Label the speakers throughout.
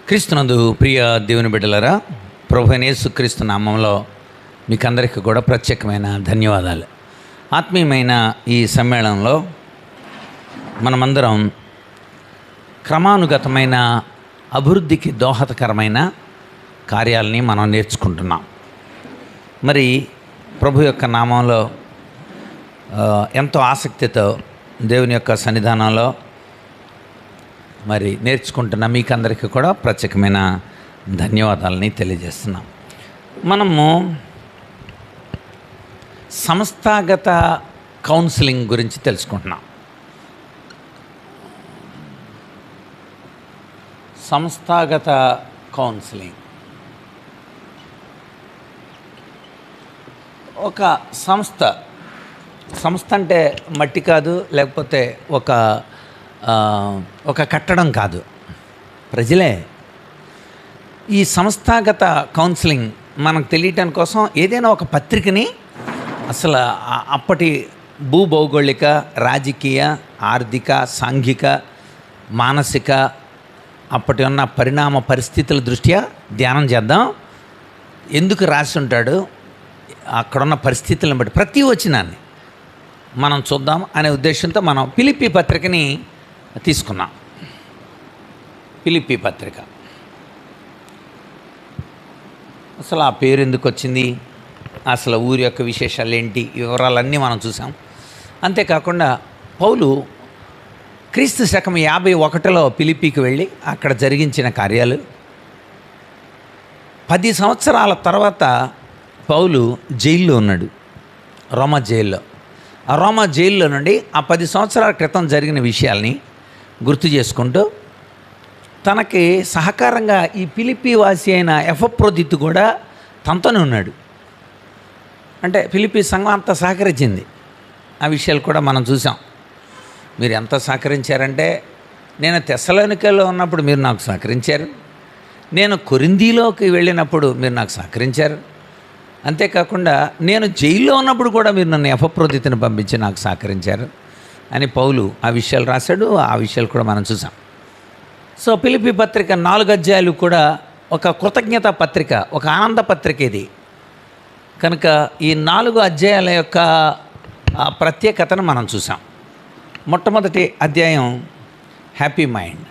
Speaker 1: క్రీస్తునందు ప్రియ దేవుని బిడ్డలారా, ప్రభువైన యేసుక్రీస్తు నామంలో మీకందరికీ కూడా ప్రత్యేకమైన ధన్యవాదాలు. ఆత్మీయమైన ఈ సమ్మేళనంలో మనమందరం క్రమానుగతమైన అభివృద్ధికి దోహదకరమైన కార్యాలని మనం నేర్చుకుంటున్నాం. మరి ప్రభు యొక్క నామంలో ఎంతో ఆసక్తితో దేవుని యొక్క సన్నిధానంలో మరి నేర్చుకుంటున్న మీకందరికీ కూడా ప్రత్యేకమైన ధన్యవాదాలని తెలియజేస్తున్నాం. మనము సంస్థాగత కౌన్సిలింగ్ గురించి తెలుసుకుంటున్నాం. సంస్థాగత కౌన్సిలింగ్ ఒక సంస్థ అంటే మట్టి కాదు, లేకపోతే ఒక కట్టడం కాదు, ప్రజలే. ఈ సంస్థాగత కౌన్సిలింగ్ మనకు తెలియటం కోసం ఏదైనా ఒక పత్రికని అసలు అప్పటి భూభౌగోళిక, రాజకీయ, ఆర్థిక, సాంఘిక, మానసిక అప్పటి ఉన్న పరిణామ పరిస్థితుల దృష్ట్యా ధ్యానం చేద్దాం. ఎందుకు రాసి ఉంటాడు, అక్కడున్న పరిస్థితులను బట్టి ప్రతి వచనాన్ని మనం చూద్దాం అనే ఉద్దేశంతో మనం ఫిలిప్పీ పత్రికని తీసుకున్నాం. ఫిలిప్పీ పత్రిక అసలు ఆ పేరు ఎందుకు వచ్చింది, అసలు ఊరి యొక్క విశేషాలు ఏంటి, వివరాలన్నీ మనం చూసాం. అంతేకాకుండా పౌలు క్రీస్తు శకం 51లో ఫిలిప్పీకి వెళ్ళి అక్కడ జరిగించిన కార్యాలు, 10 సంవత్సరాల తర్వాత పౌలు జైల్లో ఉన్నాడు, రోమా జైల్లో. ఆ రోమా జైల్లో నుండి ఆ 10 సంవత్సరాల క్రితం జరిగిన విషయాల్ని గుర్తు చేసుకుంటూ తనకి సహకారంగా ఈ ఫిలిప్పీ వాసి అయిన ఎపఫ్రోదితు కూడా తనతోనే ఉన్నాడు. అంటే ఫిలిప్పీ సంఘం అంతా సహకరించింది. ఆ విషయాలు కూడా మనం చూసాం. మీరు ఎంత సహకరించారంటే, నేను తెస్సలోనికలో ఉన్నప్పుడు మీరు నాకు సహకరించారు, నేను కొరింథీలోకి వెళ్ళినప్పుడు మీరు నాకు సహకరించారు, అంతేకాకుండా నేను జైల్లో ఉన్నప్పుడు కూడా మీరు నన్ను ఎపఫ్రోదితుని పంపించి నాకు సహకరించారు అని పౌలు ఆ విషయాలు రాశాడు. ఆ విషయాలు కూడా మనం చూసాం. సో ఫిలిప్పీ పత్రిక 4 అధ్యాయాలు కూడా ఒక కృతజ్ఞత పత్రిక, ఒక ఆనంద పత్రిక ఇది కనుక ఈ 4 అధ్యాయాల యొక్క ప్రత్యేకతను మనం చూసాం. మొట్టమొదటి అధ్యాయం హ్యాపీ మైండ్.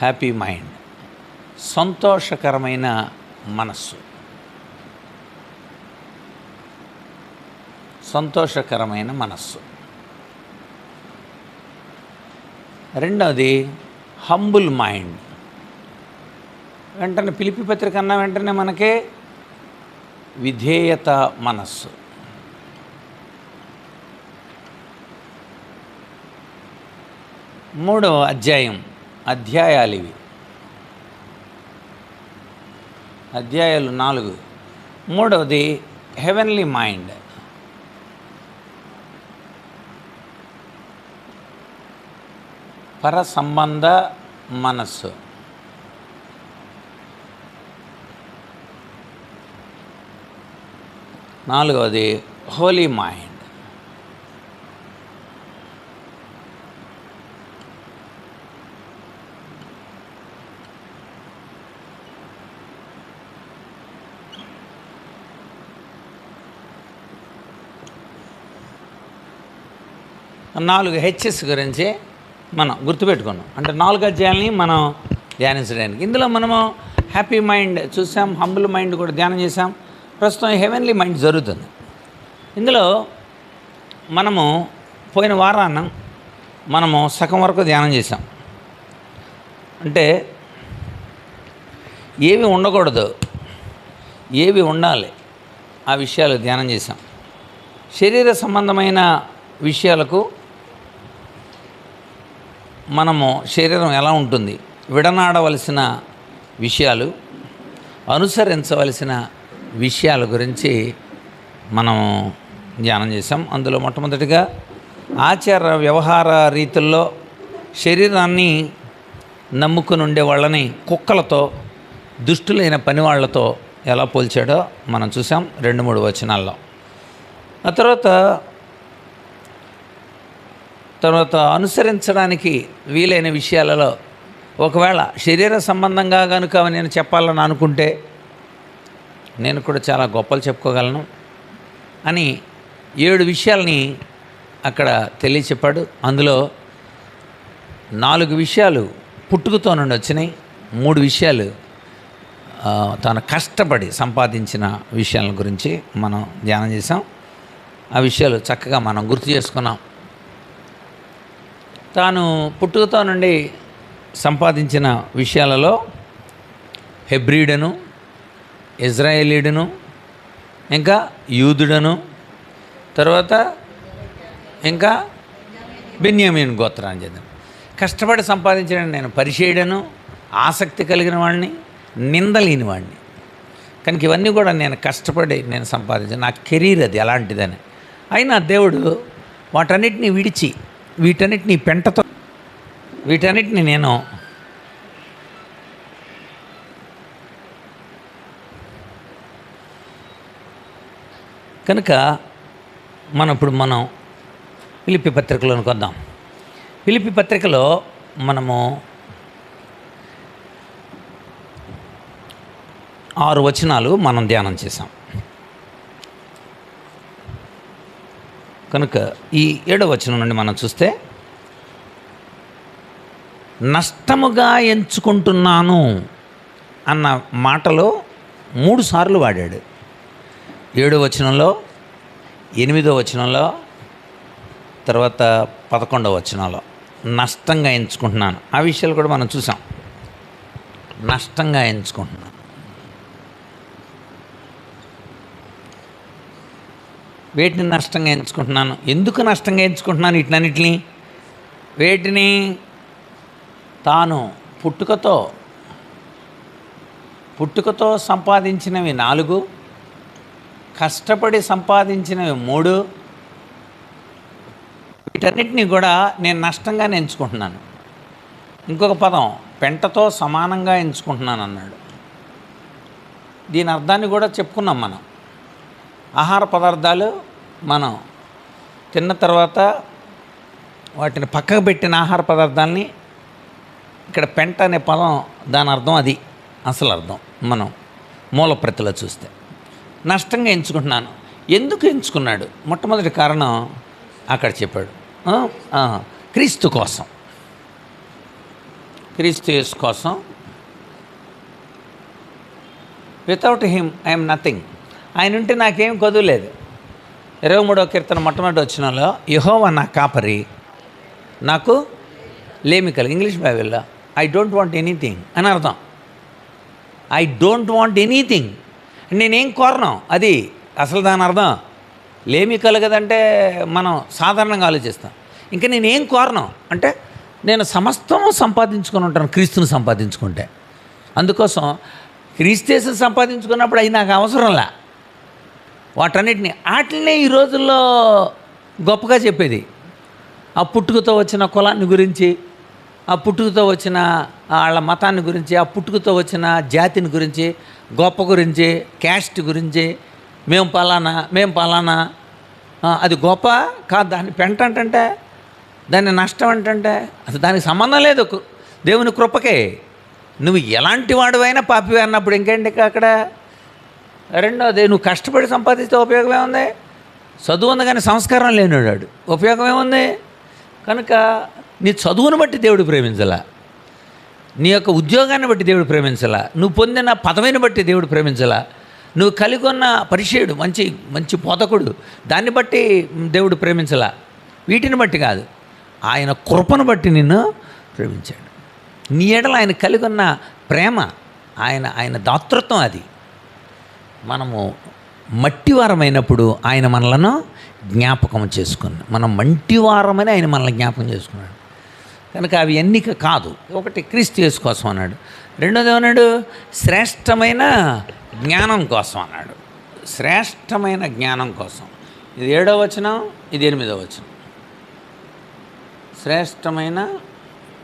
Speaker 1: హ్యాపీ మైండ్, సంతోషకరమైన మనస్సు. సంతోషకరమైన మనస్సు. రెండవది హంబుల్ మైండ్. వెంటనే ఫిలిప్పీ పత్రిక అన్న వెంటనే మనకే విధేయత మనస్సు. మూడవ అధ్యాయాలు ఇవి, అధ్యాయాలు 4. మూడవది హెవెన్లీ మైండ్. పర సంబంధ మనస్సు. నాలుగవది హోలీ మైండ్. నాలుగు హెచ్ఎస్ గురించి మనం గుర్తుపెట్టుకున్నాం. అంటే 4 అధ్యాయాలని మనం ధ్యానించడానికి. ఇందులో మనము హ్యాపీ మైండ్ చూసాం, హంబుల్ మైండ్ కూడా ధ్యానం చేసాం. ప్రస్తుతం హెవెన్లీ మైండ్ జరుగుతుంది. ఇందులో మనము పోయిన వారాన మనము సగం వరకు ధ్యానం చేసాం. అంటే ఏవి ఉండకూడదు, ఏవి ఉండాలి, ఆ విషయాలు ధ్యానం చేసాం. శరీర సంబంధమైన విషయాలకు మనము శరీరం ఎలా ఉంటుంది, విడనాడవలసిన విషయాలు, అనుసరించవలసిన విషయాల గురించి మనం ధ్యానం చేసాం. అందులో మొట్టమొదటిగా ఆచార వ్యవహార రీతుల్లో శరీరాన్ని నమ్ముకుని ఉండే వాళ్ళని కుక్కలతో, దుష్టులైన పని వాళ్ళతో ఎలా పోల్చాడో మనం చూసాం 2-3 వచనాల్లో. ఆ తర్వాత తర్వాత అనుసరించడానికి వీలైన విషయాలలో ఒకవేళ శరీర సంబంధంగా కనుక నేను చెప్పాలని అనుకుంటే నేను కూడా చాలా గొప్పలు చెప్పుకోగలను అని 7 విషయాల్ని అక్కడ తెలియచెప్పాడు. అందులో 4 విషయాలు పుట్టుకతో నుండి వచ్చినాయి, 3 విషయాలు తాను కష్టపడి సంపాదించిన విషయాల గురించి మనం ధ్యానం చేసాం. ఆ విషయాలు చక్కగా మనం గుర్తు చేసుకున్నాం. తాను పుట్టుకతో నుండి సంపాదించిన విషయాలలో హెబ్రీయుడను, ఇజ్రాయేలీయుడను, ఇంకా యూదుడను, తర్వాత ఇంకా బెన్యామీను గోత్రాన్ని చెందిన కష్టపడి సంపాదించిన నేను పరిచయుడను, ఆసక్తి కలిగిన వాడిని, నిందలేని వాడిని. కనుక ఇవన్నీ కూడా నేను కష్టపడి నేను సంపాదించాను, నా కెరీర్ అది ఎలాంటిదని. అయినా దేవుడు వాటన్నిటిని విడిచి వీటన్నిటిని పెంటతో వీటన్నిటిని నేను కనుక మనం ఫిలిప్పీ పత్రికలోనికి వద్దాం. ఫిలిప్పీ పత్రికలో మనము 6 వచనాలు మనం ధ్యానం చేసాం. కనుక ఈ 7వ వచనం నుండి మనం చూస్తే, నష్టముగా ఎంచుకుంటున్నాను అన్న మాటలో 3 సార్లు వాడాడు. 7వ వచనంలో, 8వ వచనంలో, తర్వాత 11వ వచనంలో నష్టంగా ఎంచుకుంటున్నాను. ఆ విషయాలు కూడా మనం చూసాం. నష్టంగా ఎంచుకుంటున్నాను. వేటిని నష్టంగా ఎంచుకుంటున్నాను? ఎందుకు నష్టంగా ఎంచుకుంటున్నాను వీటినన్నిటిని? వేటిని? తాను పుట్టుకతో సంపాదించినవి 4, కష్టపడి సంపాదించినవి 3, వీటన్నిటినీ కూడా నేను నష్టంగానే ఎంచుకుంటున్నాను. ఇంకొక పదం పెంటతో సమానంగా ఎంచుకుంటున్నాను అన్నాడు. దీని అర్థాన్ని కూడా చెప్పుకున్నాం మనం. ఆహార పదార్థాలు మనం తిన్న తర్వాత వాటిని పక్కకు పెట్టిన ఆహార పదార్థాలని, ఇక్కడ పెంట అనే పదం దాని అర్థం అది అసలు అర్థం మనం మూల ప్రతిలో చూస్తే. నష్టంగా ఎంచుకుంటున్నాను. ఎందుకు ఎంచుకున్నాడు? మొట్టమొదటి కారణం అక్కడ చెప్పాడు. క్రీస్తు కోసం, క్రీస్తు యేసు కోసం. Without him I'm nothing. ఆయన ఉంటే నాకేం కొదువులేదు. 23వ కీర్తన మొట్టమొదటి వచనంలో, యెహోవా నా కాపరి, నాకు లేమి కలిగి. ఇంగ్లీష్ బైబిల్లో ఐ డోంట్ వాంట్ ఎనీథింగ్ అని అర్థం. ఐ డోంట్ వాంట్ ఎనీథింగ్, నేనేం కోరను, అది అసలు దాని అర్థం. లేమి కలగదంటే మనం సాధారణంగా ఆలోచిస్తాం. ఇంకా నేనేం కోరను అంటే నేను సమస్తము సంపాదించుకొని ఉంటాను క్రీస్తుని సంపాదించుకుంటే. అందుకోసం క్రీస్తు సంపాదించుకున్నప్పుడు అవి నాకు అవసరంలా. వాటినే ఈ రోజుల్లో గొప్పగా చెప్పేది. ఆ పుట్టుకతో వచ్చిన కులాన్ని గురించి, ఆ పుట్టుకతో వచ్చిన వాళ్ళ మతాన్ని గురించి, ఆ పుట్టుకతో వచ్చిన జాతిని గురించి, గొప్ప గురించి, క్యాస్ట్ గురించి, మేము పలానా అది గొప్ప కాదు. దాన్ని పెంట అంటే, దాన్ని నష్టం అంటే అసలు దానికి సంబంధం లేదు దేవుని కృపకే. నువ్వు ఎలాంటి వాడివైనా పాపివే అన్నప్పుడు ఇంకేంటి అక్కడ? రెండోది, నువ్వు కష్టపడి సంపాదిస్తే ఉపయోగమే ఉంది? చదువు ఉంది కానీ సంస్కారం లేనివాడు ఉపయోగమే ఉంది? కనుక నీ చదువును బట్టి దేవుడు ప్రేమించాలా, నీ యొక్క ఉద్యోగాన్ని బట్టి దేవుడు ప్రేమించాలా, నువ్వు పొందిన పదవిని బట్టి దేవుడు ప్రేమించాలా, నువ్వు కలిగి ఉన్న పరిచయుడు మంచి బోధకుడు దాన్ని బట్టి దేవుడు ప్రేమించాలా. వీటిని బట్టి కాదు, ఆయన కృపను బట్టి నిన్ను ప్రేమించాడు. నీ ఎడల ఆయన కలిగి ఉన్న ప్రేమ, ఆయన దాతృత్వం. అది మనము మట్టివారమైనప్పుడు ఆయన మనలను జ్ఞాపకం చేసుకున్నాడు. మనం మంటివారమని ఆయన మనల్ని జ్ఞాపకం చేసుకున్నాడు. కనుక అవి ఎన్నిక కాదు. ఒకటి క్రీస్తు యేసు కోసం అన్నాడు. రెండోది ఏమన్నాడు? శ్రేష్టమైన జ్ఞానం కోసం అన్నాడు. శ్రేష్టమైన జ్ఞానం కోసం. ఇది 7వ వచనం, ఇది 8వ వచనం. శ్రేష్టమైన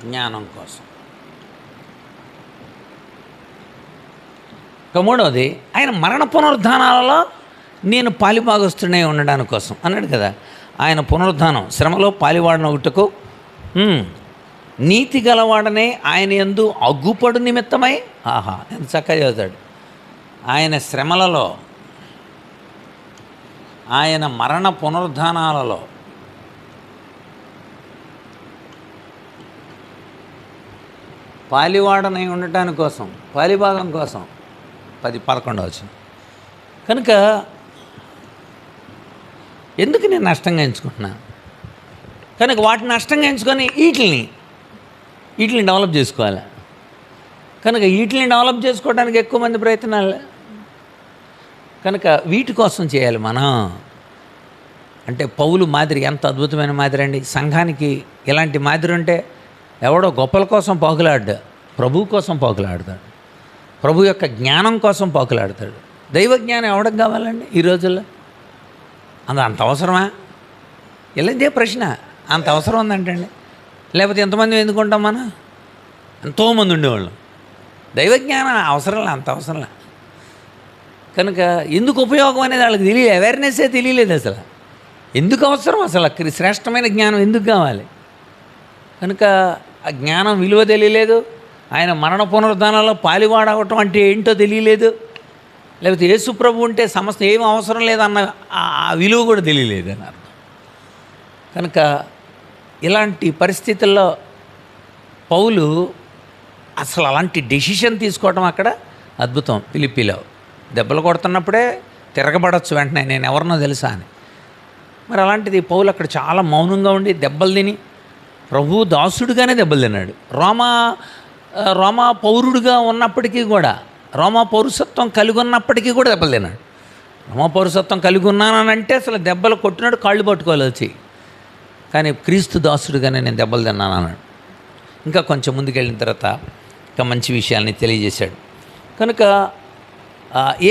Speaker 1: జ్ఞానం కోసం. ఇక 3వది, ఆయన మరణ పునరుద్ధానాలలో నేను పాలిభాగస్తుడై ఉండడానికి కోసం అన్నాడు కదా. ఆయన పునరుద్ధానం శ్రమలో పాలివాడనొకటకు నీతి గలవాడనే ఆయన యందు అగ్గుపడు నిమిత్తమై ఆహా ఎంత చక్కగా చదువుతాడు. ఆయన శ్రమలలో, ఆయన మరణ పునరుద్ధానాలలో పాలివాడనై ఉండటానికి కోసం, పాలిభాగం కోసం 11 వచనం. కనుక ఎందుకు నేను నష్టంగా ఎంచుకుంటున్నాను? కనుక వాటిని నష్టంగా ఎంచుకొని వీటిని డెవలప్ చేసుకోవాలి. కనుక వీటిని డెవలప్ చేసుకోవడానికి ఎక్కువ మంది ప్రయత్నాలు. కనుక వీటి కోసం చేయాలి మనం. అంటే పౌలు మాదిరి ఎంత అద్భుతమైన మాదిరి అండి. సంఘానికి ఇలాంటి మాదిరి ఉంటే ఎవడో గొప్పల కోసం పాకులాడ్డా, ప్రభువు కోసం పాకులాడతాడు, ప్రభు యొక్క జ్ఞానం కోసం పాకులాడతాడు. దైవ జ్ఞానం ఎవరికి కావాలండి ఈ రోజుల్లో? అంత అవసరమా? ఇదే ప్రశ్న. అంత అవసరం ఉందంటండి. లేకపోతే ఎంతమంది ఎందుకుంటాం మనం? ఎంతోమంది ఉండేవాళ్ళు. దైవజ్ఞానం అవసరంలే, అంత అవసరంలే. కనుక ఎందుకు ఉపయోగం అనేది వాళ్ళకి తెలియలేదు, అవేర్నెస్సే తెలియలేదు అసలు. ఎందుకు అవసరం అసలు? శ్రేష్టమైన జ్ఞానం ఎందుకు కావాలి? కనుక ఆ జ్ఞానం విలువ తెలియలేదు. ఆయన మరణ పునరుద్ధానాల్లో పాలివాడవటం అంటే ఏంటో తెలియలేదు. లేకపోతే యేసు ప్రభు ఉంటే సమస్త ఏం అవసరం లేదన్న ఆ విలువ కూడా తెలియలేదు అని అర్థం. కనుక ఇలాంటి పరిస్థితుల్లో పౌలు అసలు అలాంటి డెసిషన్ తీసుకోవటం అక్కడ అద్భుతం. ఫిలిప్పీలో దెబ్బలు కొడుతున్నప్పుడే తిరగబడవచ్చు వెంటనే, నేను ఎవరినో తెలుసా అని. మరి అలాంటిది పౌలు అక్కడ చాలా మౌనంగా ఉండి దెబ్బలు తిని ప్రభు దాసుడిగానే దెబ్బలు తిన్నాడు. రోమా పౌరుడిగా ఉన్నప్పటికీ కూడా, రోమా పౌరసత్వం కలిగి ఉన్నప్పటికీ కూడా దెబ్బలు తిన్నాడు. రోమా పౌరసత్వం కలిగి ఉన్నానంటే అసలు దెబ్బలు కొట్టినాడు, కాళ్ళు పట్టుకోవాలి వచ్చి. కానీ క్రీస్తు దాసుడిగానే నేను దెబ్బలు తిన్నాను అన్నాడు. ఇంకా కొంచెం ముందుకెళ్ళిన తర్వాత ఇంకా మంచి విషయాల్ని తెలియజేశాడు. కనుక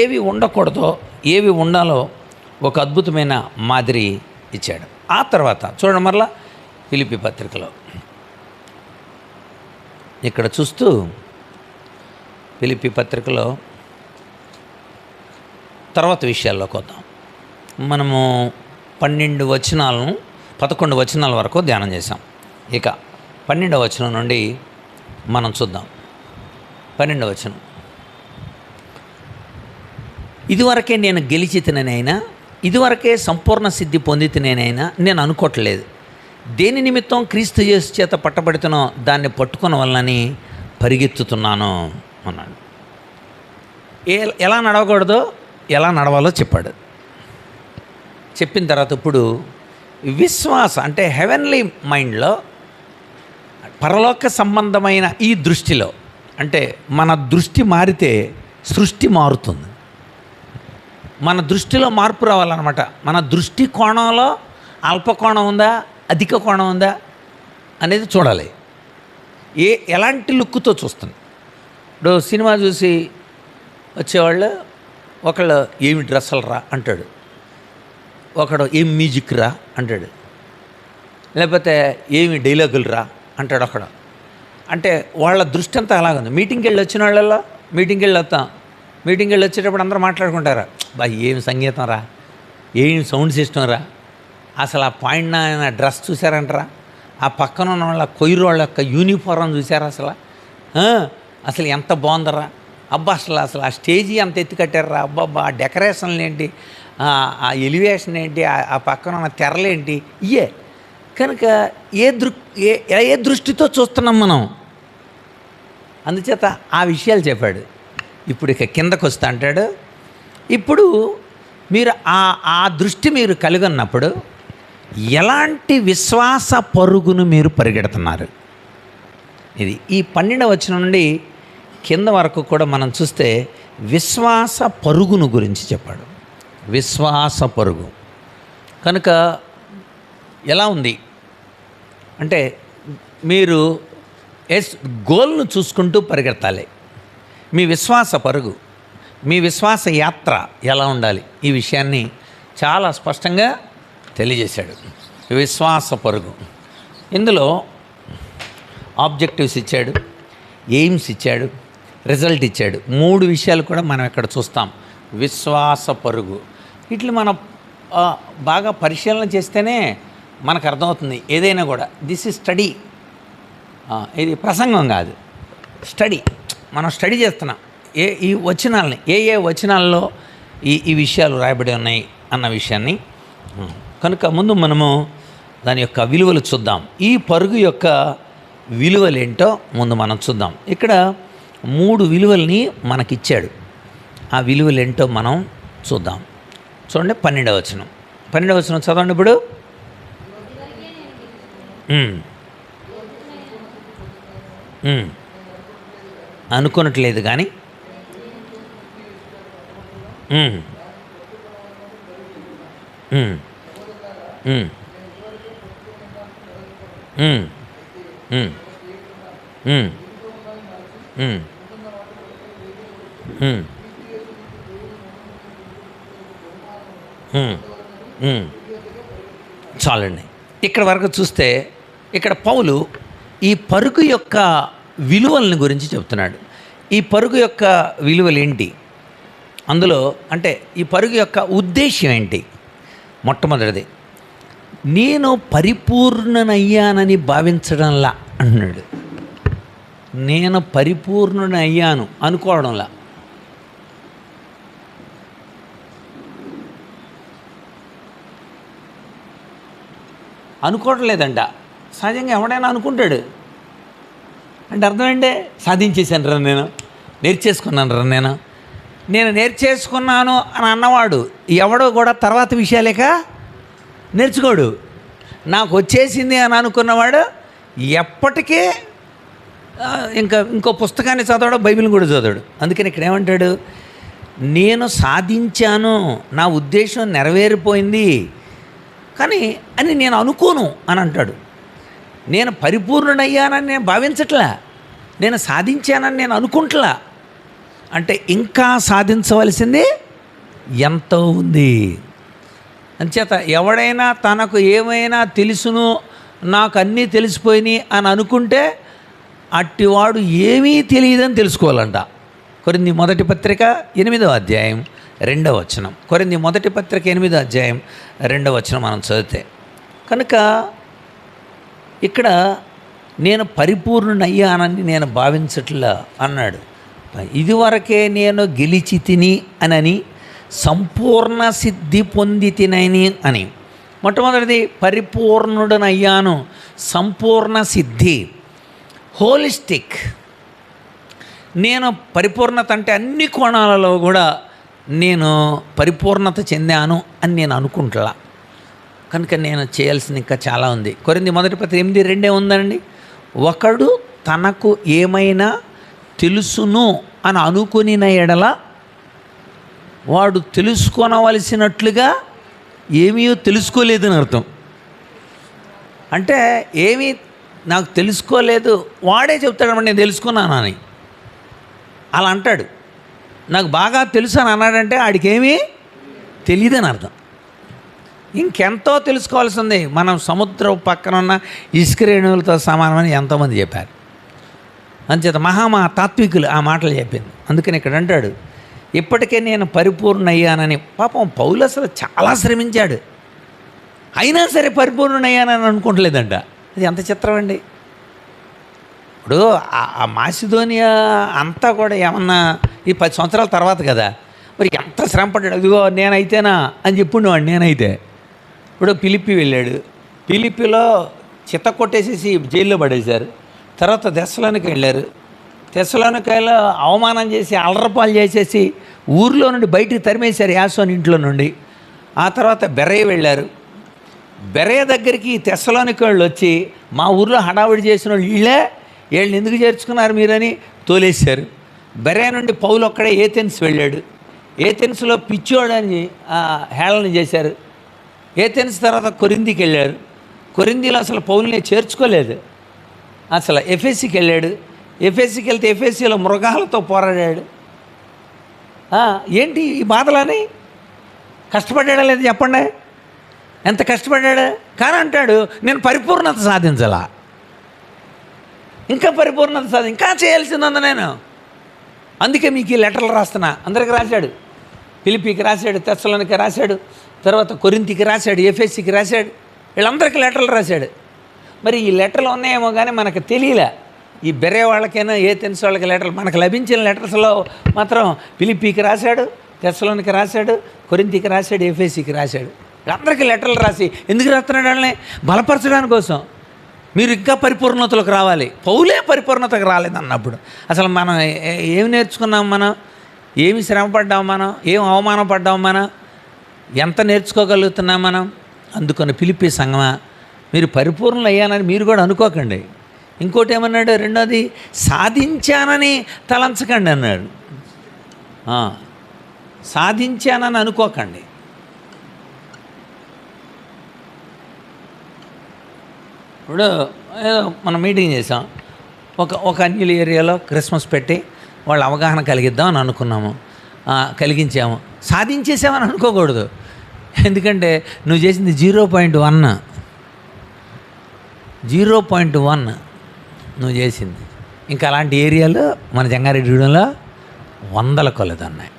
Speaker 1: ఏవి ఉండకూడదో ఏవి ఉండాలో ఒక అద్భుతమైన మాదిరి ఇచ్చాడు. ఆ తర్వాత చూడండి మరలా ఫిలిప్పీ పత్రికలో ఇక్కడ చూస్తూ ఫిలిప్పీ పత్రికలో తర్వాత విషయాల్లోకి వద్దాం. మనము 11 వచనాల వరకు ధ్యానం చేసాం. ఇక 12వ వచనం నుండి మనం చూద్దాం. 12వ వచనం, ఇదివరకే నేను గెలిచి తిననైనా, ఇదివరకే సంపూర్ణ సిద్ధి పొంది తినేనైనా నేను అనుకోవట్లేదు. దేని నిమిత్తం క్రీస్తు యేసు చేత పట్టబడుతున్నో దాన్ని పట్టుకున్న వల్లని పరిగెత్తుతున్నాను అన్నాడు. ఎలా నడవకూడదో ఎలా నడవాలో చెప్పాడు. చెప్పిన తర్వాత ఇప్పుడు విశ్వాస అంటే హెవెన్లీ మైండ్లో, పరలోక సంబంధమైన ఈ దృష్టిలో, అంటే మన దృష్టి మారితే సృష్టి మారుతుంది. మన దృష్టిలో మార్పు రావాలన్నమాట. మన దృష్టి కోణంలో అల్పకోణం ఉందా, అధిక కోణం ఉందా అనేది చూడాలి. ఎలాంటి లుక్తో చూస్తుంది. ఇప్పుడు సినిమా చూసి వచ్చేవాళ్ళు ఒకళ్ళు ఏమి డ్రెస్సులు రా అంటాడు, ఒకడు ఏం మ్యూజిక్ రా అంటాడు, లేకపోతే ఏమి డైలాగులు రా అంటాడు ఒకడు. అంటే వాళ్ళ దృష్టి అంతా అలాగుంది. మీటింగ్కి వెళ్ళి వచ్చిన వాళ్ళల్లో మీటింగ్కి వెళ్ళి వచ్చేటప్పుడు అందరూ మాట్లాడుకుంటారా, బా ఏమి సంగీతం రా, ఏమి సౌండ్ సిస్టమ్ రా, అసలు ఆ పాయింట్ ఆయన డ్రెస్ చూసారంటారా, ఆ పక్కన ఉన్న వాళ్ళ కొయ్యూరు వాళ్ళ యొక్క యూనిఫారం చూసారా, అసలు ఎంత బాగుందరా, అబ్బా అసలు ఆ స్టేజీ అంత ఎత్తి కట్టారా, అబ్బాబ్బా ఆ డెకరేషన్లు ఏంటి, ఆ ఎలివేషన్ ఏంటి, ఆ పక్కన ఉన్న తెరలేంటి, ఇయే. కనుక ఏ దృష్టితో చూస్తున్నాం మనం. అందుచేత ఆ విషయాలు చెప్పాడు. ఇప్పుడు ఇక కిందకు వస్తా అంటాడు, ఇప్పుడు మీరు ఆ దృష్టి మీరు కలిగి ఉన్నప్పుడు ఎలాంటి విశ్వాస పరుగును మీరు పరిగెడుతున్నారు. ఇది ఈ 12వ వచనం నుండి కింద వరకు కూడా మనం చూస్తే విశ్వాస పరుగును గురించి చెప్పాడు. విశ్వాస పరుగు కనుక ఎలా ఉంది అంటే మీరు గోల్ను చూసుకుంటూ పరిగెత్తాలి. మీ విశ్వాస పరుగు, మీ విశ్వాస యాత్ర ఎలా ఉండాలి, ఈ విషయాన్ని చాలా స్పష్టంగా తెలియజేశాడు. విశ్వాస పరుగు ఇందులో ఆబ్జెక్టివ్స్ ఇచ్చాడు, ఎయిమ్స్ ఇచ్చాడు, రిజల్ట్ ఇచ్చాడు. 3 విషయాలు కూడా మనం ఇక్కడ చూస్తాం. విశ్వాస పరుగు వీటిని మన బాగా పరిశీలన చేస్తేనే మనకు అర్థమవుతుంది ఏదైనా కూడా. దిస్ ఇస్ స్టడీ, ఇది ప్రసంగం కాదు, స్టడీ. మనం స్టడీ చేస్తున్నాం ఈ వచనాలని, ఏ వచనాల్లో ఈ విషయాలు రాయబడి ఉన్నాయి అన్న విషయాన్ని. కనుక ముందు మనము దాని యొక్క విలువలు చూద్దాం. ఈ పరుగు యొక్క విలువలేంటో ముందు మనం చూద్దాం. ఇక్కడ 3 విలువల్ని మనకిచ్చాడు. ఆ విలువలేంటో మనం చూద్దాం. చూడండి 12వ వచనం. 12వ వచనం చదవండి ఇప్పుడు. అనుకున్నట్లేదు కానీ చాలండి. ఇక్కడ వరకు చూస్తే ఇక్కడ పౌలు ఈ పరుగు యొక్క విలువలను గురించి చెప్తున్నాడు. ఈ పరుగు యొక్క విలువలు ఏంటి, అందులో అంటే ఈ పరుగు యొక్క ఉద్దేశం ఏంటి? మొట్టమొదటిది, నేను పరిపూర్ణనయ్యానని భావించడంలా అన్నాడు. నేను పరిపూర్ణనయ్యాను అనుకోవడంలా. అనుకోవడం లేదంట. సహజంగా ఎవడైనా అనుకుంటాడు. అంటే అర్థం ఏంటి? సాధించేశాను రా, నేను నేర్చేసుకున్నాను రా, నేను నేర్చేసుకున్నాను అని అన్నవాడు ఎవడో కూడా తర్వాత విషయాలేక నేర్చుకోడు. నాకు వచ్చేసింది అని అనుకున్నవాడు ఎప్పటికీ ఇంకో పుస్తకాన్ని చదవడం, బైబిల్ని కూడా చదవడు. అందుకని ఇక్కడ ఏమంటాడు? నేను సాధించాను, నా ఉద్దేశం నెరవేరిపోయింది కానీ అని నేను అనుకోను అని అంటాడు. నేను పరిపూర్ణుడయ్యానని నేను భావించట్లా, నేను సాధించానని నేను అనుకుంటలా. అంటే ఇంకా సాధించవలసింది ఎంతో ఉంది. అంచేత ఎవడైనా తనకు ఏమైనా తెలుసును, నాకు అన్నీ తెలిసిపోయినాయి అని అనుకుంటే అట్టివాడు ఏమీ తెలియదని తెలుసుకోవాలంట. కొరింథీ మొదటి పత్రిక 8వ అధ్యాయం 2వ వచనం. కొరింథీ మొదటి పత్రిక 8వ అధ్యాయం 2వ వచనం మనం చదివితే కనుక ఇక్కడ నేను పరిపూర్ణునయ్యానని నేను భావించట్లా అన్నాడు. ఇదివరకే నేను గెలిచి తిని అని సంపూర్ణ సిద్ధి పొంది తినని అని. మొట్టమొదటిది పరిపూర్ణుడనయ్యాను, సంపూర్ణ సిద్ధి, హోలిస్టిక్. నేను పరిపూర్ణత అంటే అన్ని కోణాలలో కూడా నేను పరిపూర్ణత చెందాను అని నేను అనుకుంటా. కనుక నేను చేయాల్సింది ఇంకా చాలా ఉంది. కొరింథీ మొదటి పత్రిక 8:2 ఉందండి. ఒకడు తనకు ఏమైనా తెలుసును అని అనుకునిన ఎడల వాడు తెలుసుకోనవలసినట్లుగా ఏమీ తెలుసుకోలేదని అర్థం. అంటే ఏమీ నాకు తెలుసుకోలేదు, వాడే చెప్తాడు నేను తెలుసుకున్నాను అని. అలా అంటాడు. నాకు బాగా తెలుసు అని అన్నాడంటే ఆడికి ఏమీ తెలియదని అర్థం. ఇంకెంతో తెలుసుకోవాల్సింది. మనం సముద్రం పక్కన ఉన్న ఇసుక రేణువులతో సమానమని ఎంతోమంది చెప్పారు. అంచేత తాత్వికులు ఆ మాటలు చెప్పింది. అందుకని ఇక్కడ అంటాడు ఇప్పటికే నేను పరిపూర్ణయ్యానని. పాపం పౌలు అసలు చాలా శ్రమించాడు, అయినా సరే పరిపూర్ణయ్యానని అనుకోవట్లేదంట. ఇది ఎంత చిత్రం అండి. ఇప్పుడు ఆ మాసిదోనియా అంతా కూడా ఏమన్నా ఈ 10 సంవత్సరాల తర్వాత కదా, మరి ఎంత శ్రమ పడ్డాడు. అదిగో నేనైతేనా అని చెప్పుండేవాడు. నేనైతే ఇప్పుడు ఫిలిప్పి వెళ్ళాడు, ఫిలిప్పిలో చిత్త కొట్టేసేసి జైల్లో పడేశారు. తర్వాత తెస్సలోనికి వెళ్ళారు, తెస్సలోనికాయలో అవమానం చేసి అలరపాలు చేసేసి ఊర్లో నుండి బయటికి తరిమేశారు యాసోని ఇంట్లో నుండి. ఆ తర్వాత బెరయ వెళ్ళారు. బెరయ దగ్గరికి తెస్సలోనికి వాళ్ళు వచ్చి మా ఊర్లో హడావుడి చేసిన వాళ్ళు వీళ్ళని ఎందుకు చేర్చుకున్నారు మీరని తోలేశారు. బెరయ నుండి పౌలు ఒక్కడే ఏథెన్స్ వెళ్ళాడు. ఏథెన్స్లో పిచ్చోడని హేళన చేశారు. ఏథెన్స్ తర్వాత కొరింథీకి వెళ్ళారు. కొరింథీలో అసలు పౌలుని చేర్చుకోలేదు. అసలు ఎఫెసీకి వెళ్ళాడు. ఎఫెసీకి వెళ్తే ఎఫెసీలో మృగాలతో పోరాడాడు. ఏంటి ఈ బాధలని? కష్టపడ్డా లేదు చెప్పండి, ఎంత కష్టపడ్డా. కానీ అంటాడు నేను పరిపూర్ణత సాధించాలా, ఇంకా పరిపూర్ణత ఇంకా చేయాల్సింది నేను. అందుకే మీకు ఈ లెటర్లు రాస్తున్నా. అందరికి రాశాడు, ఫిలిప్పీకి రాశాడు, తెస్సలోనికి రాశాడు, తర్వాత కొరింథీకి రాశాడు, ఎఫెసీకి రాశాడు, వీళ్ళందరికీ లెటర్లు రాశాడు. మరి ఈ లెటర్లు ఉన్నాయేమో కానీ మనకు తెలియలే. ఈ బెరే వాళ్ళకైనా ఏథెన్స్ వాళ్ళకి లెటర్లు మనకు లభించిన లెటర్స్లో మాత్రం ఫిలిప్పీకి రాశాడు, తెస్సలోనికి రాశాడు, కొరింథీకి రాశాడు, ఎఫెసీకి రాశాడు. వీళ్ళందరికీ లెటర్లు రాసి ఎందుకు రాస్తున్నాడు? వాళ్ళని బలపరచడానికి కోసం. మీరు ఇంకా పరిపూర్ణతలకు రావాలి. పౌలే పరిపూర్ణతకు రాలేదన్నప్పుడు అసలు మనం ఏమి నేర్చుకున్నాం? మనం ఏమి శ్రమపడ్డాం? మనం ఏం అవమానపడ్డాం? మనం ఎంత నేర్చుకోగలుగుతున్నాం మనం? అందుకని ఫిలిప్పీ సంఘమా, మీరు పరిపూర్ణలు అయ్యానని మీరు కూడా అనుకోకండి. ఇంకోటి ఏమన్నాడు? రెండోది, సాధించానని తలంచకండి అన్నాడు. సాధించానని అనుకోకండి. ఇప్పుడు ఏదో మనం మీటింగ్ చేసాం, ఒక అన్యుల ఏరియాలో క్రిస్మస్ పెట్టి వాళ్ళ అవగాహన కలిగిద్దాం అని అనుకున్నాము, కలిగించాము. సాధించేసామని అనుకోకూడదు. ఎందుకంటే నువ్వు చేసింది 0.1 నువ్వు చేసింది. ఇంకా అలాంటి ఏరియాలు మన జంగారెడ్డిగూడెంలో వందల కొలది ఉన్నాయి.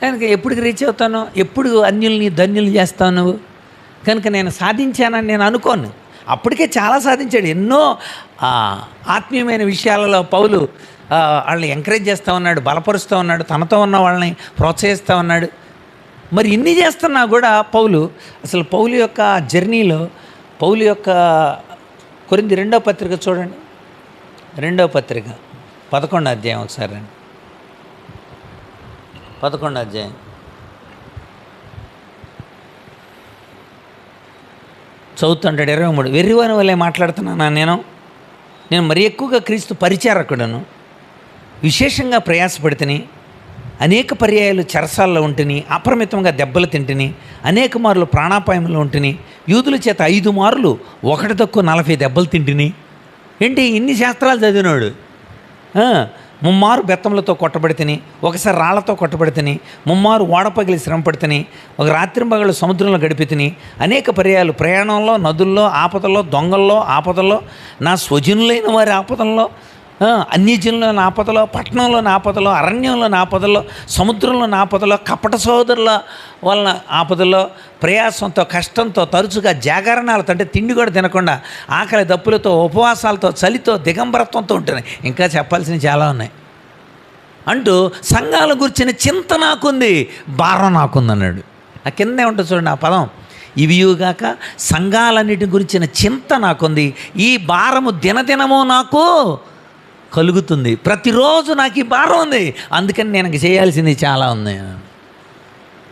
Speaker 1: కనుక ఎప్పటికి రీచ్ అవుతాను? ఎప్పుడు అన్యుల్ని ధన్యులు చేస్తావు నువ్వు? కనుక నేను సాధించానని నేను అనుకోను. అప్పటికే చాలా సాధించాడు. ఎన్నో ఆత్మీయమైన విషయాలలో పౌలు వాళ్ళని ఎంకరేజ్ చేస్తూ ఉన్నాడు, బలపరుస్తూ ఉన్నాడు, తనతో ఉన్న వాళ్ళని ప్రోత్సహిస్తూ ఉన్నాడు. మరి ఇన్ని చేస్తున్నా కూడా అసలు పౌలు యొక్క జర్నీలో, పౌలు యొక్క కొరింథీ 2వ పత్రిక చూడండి, 2వ పత్రిక 11వ అధ్యాయం ఒకసారి రండి. 11వ అధ్యాయం చదువుతుంటాడు 23. వెర్రివాని వల్లే మాట్లాడుతున్నానా నేను మరి ఎక్కువగా క్రీస్తు పరిచారకుడను, విశేషంగా ప్రయాసపడితిని, అనేక పర్యాయాలు చెరసాల్లో ఉంటిని, అపరిమితంగా దెబ్బలు తింటిని, అనేక మార్లు ప్రాణాపాయంలో ఉంటిని, యూదుల చేత 5 మార్లు ఒకటి తక్కువ 40 దెబ్బలు తింటిని. ఏంటి ఇన్ని శాస్త్రాలు చదివినాడు? 3 మారు బెత్తములతో కొట్టబడితిని, ఒకసారి రాళ్లతో కొట్టబడితిని, 3 మారు ఓడ పగిలి శ్రమపడితిని, ఒక రాత్రింబగళ్ళు సముద్రంలో గడిపితిని, అనేక పర్యాయాలు ప్రయాణంలో, నదుల్లో, ఆపదల్లో, దొంగల్లో, ఆపదల్లో, నా స్వజనులైన వారి ఆపదల్లో, అన్యజనుల ఆపదలో, పట్టణంలో ఆపదలో, అరణ్యంలో ఆపదలో, సముద్రంలో ఆపదలో, కపట సోదరుల వలన ఆపదలో, ప్రయాసంతో, కష్టంతో, తరచుగా జాగరణాలతో, అంటే తిండి కూడా తినకుండా, ఆకలి దప్పులతో, ఉపవాసాలతో, చలితో, దిగంబరత్వంతో ఉంటున్నాయి. ఇంకా చెప్పాల్సినవి చాలా ఉన్నాయి. అంటూ సంఘాల గురించిన చింత నాకుంది, భారం నాకుంది అన్నాడు. ఆ కిందే ఉంటుంది చూడండి ఆ పదం, ఇవియుగాక సంఘాలన్నిటి గురించిన చింత నాకుంది, ఈ భారము దినదినము నాకు కలుగుతుంది. ప్రతిరోజు నాకు ఈ భారం ఉంది, అందుకని నేను చేయాల్సింది చాలా ఉంది.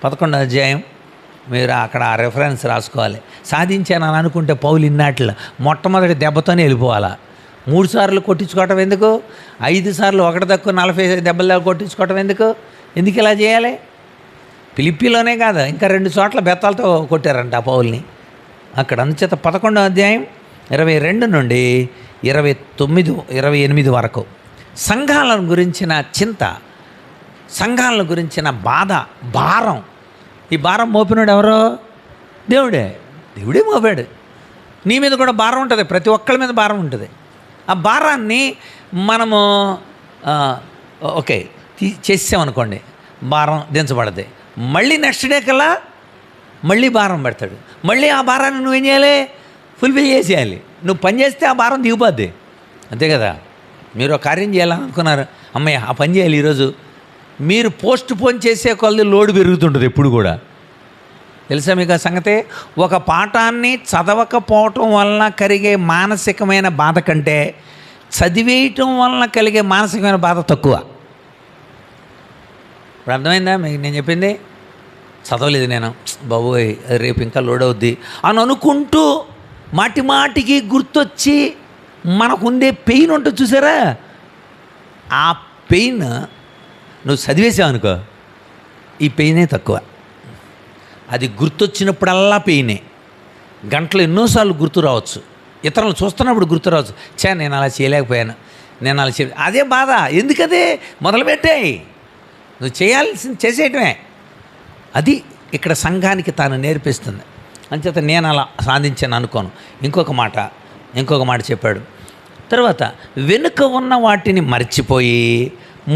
Speaker 1: 11వ అధ్యాయం మీరు అక్కడ ఆ రెఫరెన్స్ రాసుకోవాలి. సాధించానని అనుకుంటే పౌలు ఇన్నాటిలో మొట్టమొదటి దెబ్బతోనే వెళ్ళిపోవాలా. 3 సార్లు కొట్టించుకోవటం ఎందుకు? 5 సార్లు ఒకటి తక్కువ 40 దెబ్బలు కొట్టించుకోవటం ఎందుకు ఇలా చేయాలి? ఫిలిప్పీలోనే కాదు, ఇంకా 2 చోట్ల బెత్తాలతో కొట్టారంట ఆ పౌల్ని అక్కడ. అందుచేత 11వ అధ్యాయం 22 నుండి 28 వరకు సంఘాలను గురించిన చింత, సంఘాలను గురించిన బాధ, భారం. ఈ భారం మోపినాడు ఎవరో? దేవుడే మోపాడు. నీ మీద కూడా భారం ఉంటుంది, ప్రతి ఒక్కరి మీద భారం ఉంటుంది. ఆ భారాన్ని మనము చేసామనుకోండి, భారం దించబడద్ది. మళ్ళీ నెక్స్ట్ డే కల్లా మళ్ళీ భారం పెడతాడు. మళ్ళీ ఆ భారాన్ని నువ్వేం చేయాలి? ఫుల్ఫిల్ చేసేయాలి. నువ్వు పని చేస్తే ఆ భారం దిగిపోద్ది, అంతే కదా. మీరు ఒక కార్యం చేయాలని అనుకున్నారు, అమ్మయ్య ఆ పని చేయాలి ఈరోజు, మీరు పోస్ట్ పోన్ చేసే కొలది లోడ్ పెరుగుతుంటుంది ఎప్పుడు కూడా. తెలుసా మీకు ఆ సంగతి? ఒక పాఠాన్ని చదవకపోవటం వలన కలిగే మానసికమైన బాధ కంటే చదివేయటం వలన కలిగే మానసికమైన బాధ తక్కువ. ఇప్పుడు అర్థమైందా మీకు నేను చెప్పింది? చదవలేదు నేను, బాబోయ్ రేపు ఇంకా లోడ్ అవుద్ది అని అనుకుంటూ మాటికి గుర్తొచ్చి మనకుండే పెయిన్ ఉంటుంది చూసారా, ఆ పెయిన్ నువ్వు చదివేసావు అనుకో, ఈ పెయినే తక్కువ. అది గుర్తొచ్చినప్పుడల్లా పెయినే. గంటలు ఎన్నోసార్లు గుర్తు రావచ్చు, ఇతరులు చూస్తున్నప్పుడు గుర్తు రావచ్చు, నేను అలా చేయలేకపోయాను, నేను అలా అదే బాధ. ఎందుకదే మొదలుపెట్టాయి, నువ్వు చేయాల్సింది చేసేయటమే. అది ఇక్కడ సంఘానికి తాను నేర్పిస్తుంది. అంచేత నేను అలా సాధించాను అనుకోను. ఇంకొక మాట చెప్పాడు. తర్వాత వెనుక ఉన్న వాటిని మర్చిపోయి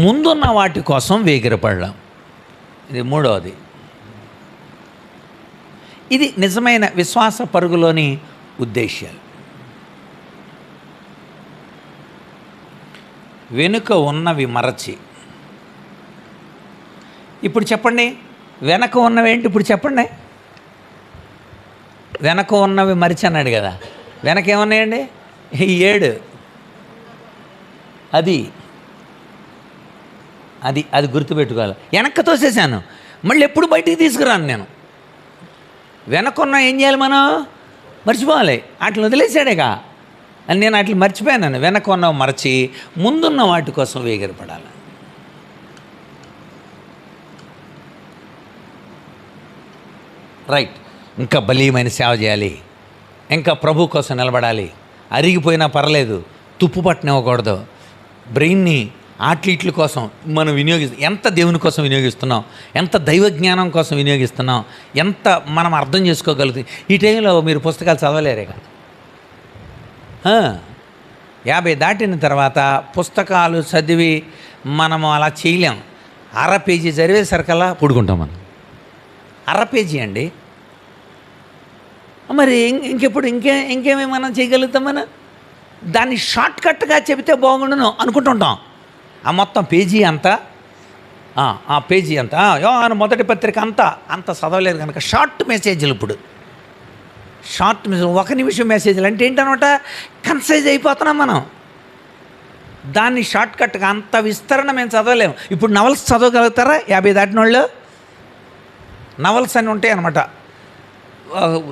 Speaker 1: ముందున్న వాటి కోసం వేగిరపడడం. ఇది 3వది. ఇది నిజమైన విశ్వాస పరుగులోని ఉద్దేశాలు. వెనుక ఉన్నవి మరచి. ఇప్పుడు చెప్పండి, వెనక ఉన్నవి ఏంటి? ఇప్పుడు చెప్పండి. వెనక ఉన్నవి మరిచి అన్నాడు కదా, వెనక ఏమన్నాయండి? 7. అది అది అది గుర్తుపెట్టుకోవాలి. వెనక్కి తోసేసాను, మళ్ళీ ఎప్పుడు బయటికి తీసుకురాను నేను. వెనకున్న ఏం చేయాలి మనం? మర్చిపోవాలి. వాటిని వదిలేసాడేగా అని నేను వాటిని మర్చిపోయాను. వెనక ఉన్నవి మరచి ముందున్న వాటి కోసం వేగిరపడాలి. రైట్. ఇంకా బలీయమైన సేవ చేయాలి, ఇంకా ప్రభు కోసం నిలబడాలి. అరిగిపోయినా పర్లేదు, తుప్పు పట్టనివ్వకూడదు. బ్రెయిన్ని ఆట్లీట్ల కోసం మనం ఎంత దేవుని కోసం వినియోగిస్తున్నాం, ఎంత దైవ జ్ఞానం కోసం వినియోగిస్తున్నాం, ఎంత మనం అర్థం చేసుకోగలుగుతాం. ఈ టైంలో మీరు పుస్తకాలు చదవలేరేగా. 50 దాటిన తర్వాత పుస్తకాలు చదివి మనము అలా చేయలేం. 1/2 పేజీ చదివేసరికల్లా పుడుకుంటాం మనం. 1/2 పేజీ అండి. మరి ఇంకెప్పుడు ఇంకేమీ మనం చేయగలుగుతాం? మనం దాన్ని షార్ట్ కట్గా చెబితే బాగుండును అనుకుంటుంటాం. ఆ మొత్తం పేజీ అంతా, ఆ పేజీ అంతా, యోహాను మొదటి పత్రిక అంత చదవలేదు కనుక షార్ట్ మెసేజ్లు. ఇప్పుడు షార్ట్ మెసేజ్, 1 నిమిషం మెసేజ్లు అంటే ఏంటనమాట, కన్సైజ్ అయిపోతున్నాం మనం. దాన్ని షార్ట్ కట్గా అంత విస్తరణ మేము చదవలేము. ఇప్పుడు నవల్స్ చదవగలుగుతారా 50 దాటిన వాళ్ళు? నవల్స్ అని ఉంటాయి అన్నమాట,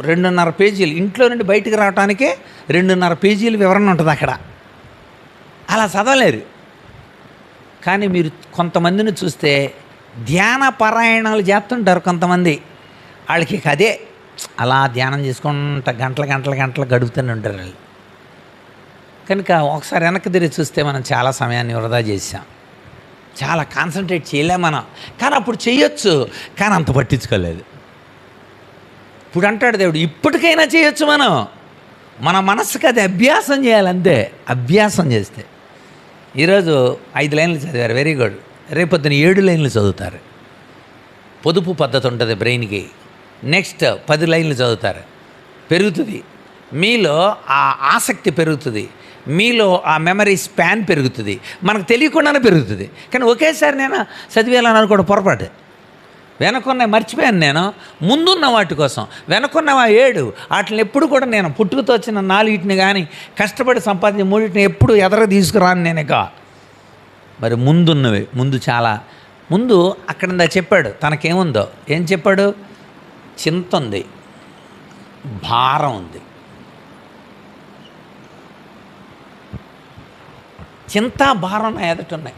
Speaker 1: 2.5 పేజీలు. ఇంట్లో నుండి బయటికి రావడానికే 2.5 పేజీలు వివరణ ఉంటుంది అక్కడ. అలా చదవలేరు. కానీ మీరు కొంతమందిని చూస్తే ధ్యాన పారాయణాలు చేస్తుంటారు కొంతమంది. వాళ్ళకి అదే అలా ధ్యానం చేసుకుంటా గంటలు గడుపుతూనే ఉంటారు వాళ్ళు. కనుక ఒకసారి వెనక్కి తిరిగి చూస్తే మనం చాలా సమయాన్ని వృధా చేసాం. చాలా కాన్సన్ట్రేట్ చేయలేం మనం. కానీ అప్పుడు చేయొచ్చు, కానీ అంత పట్టించుకోలేదు. ఇప్పుడు అంటాడు దేవుడు, ఇప్పటికైనా చేయొచ్చు మనం. మన మనసుకు అది అభ్యాసం చేయాలంతే. అభ్యాసం చేస్తే ఈరోజు 5 లైన్లు చదివారు, వెరీ గుడ్. రేపొద్దున 7 లైన్లు చదువుతారు. పొదుపు పద్ధతి ఉంటుంది బ్రెయిన్కి. నెక్స్ట్ 10 లైన్లు చదువుతారు. పెరుగుతుంది మీలో ఆ ఆసక్తి, పెరుగుతుంది మీలో ఆ మెమరీ స్పాన్ పెరుగుతుంది. మనకు తెలియకుండానే పెరుగుతుంది. కానీ ఒకేసారి నేను చదివేయాలని అనుకోవడం పొరపాటు. వెనకున్న మర్చిపోయాను నేను, ముందున్న వాటి కోసం. వెనకున్నవా 7, వాటిని ఎప్పుడు కూడా నేను పుట్టుకతో వచ్చిన 4 కానీ కష్టపడి సంపాదించిన 3 ఎప్పుడు ఎదర తీసుకురాను నేను. ఇక మరి ముందున్నవి, చాలా ముందు అక్కడ చెప్పాడు తనకేముందో. ఏం చెప్పాడు? చింత ఉంది, భారం ఉంది. చింత భారం నా ఎదుట ఉన్నాయి.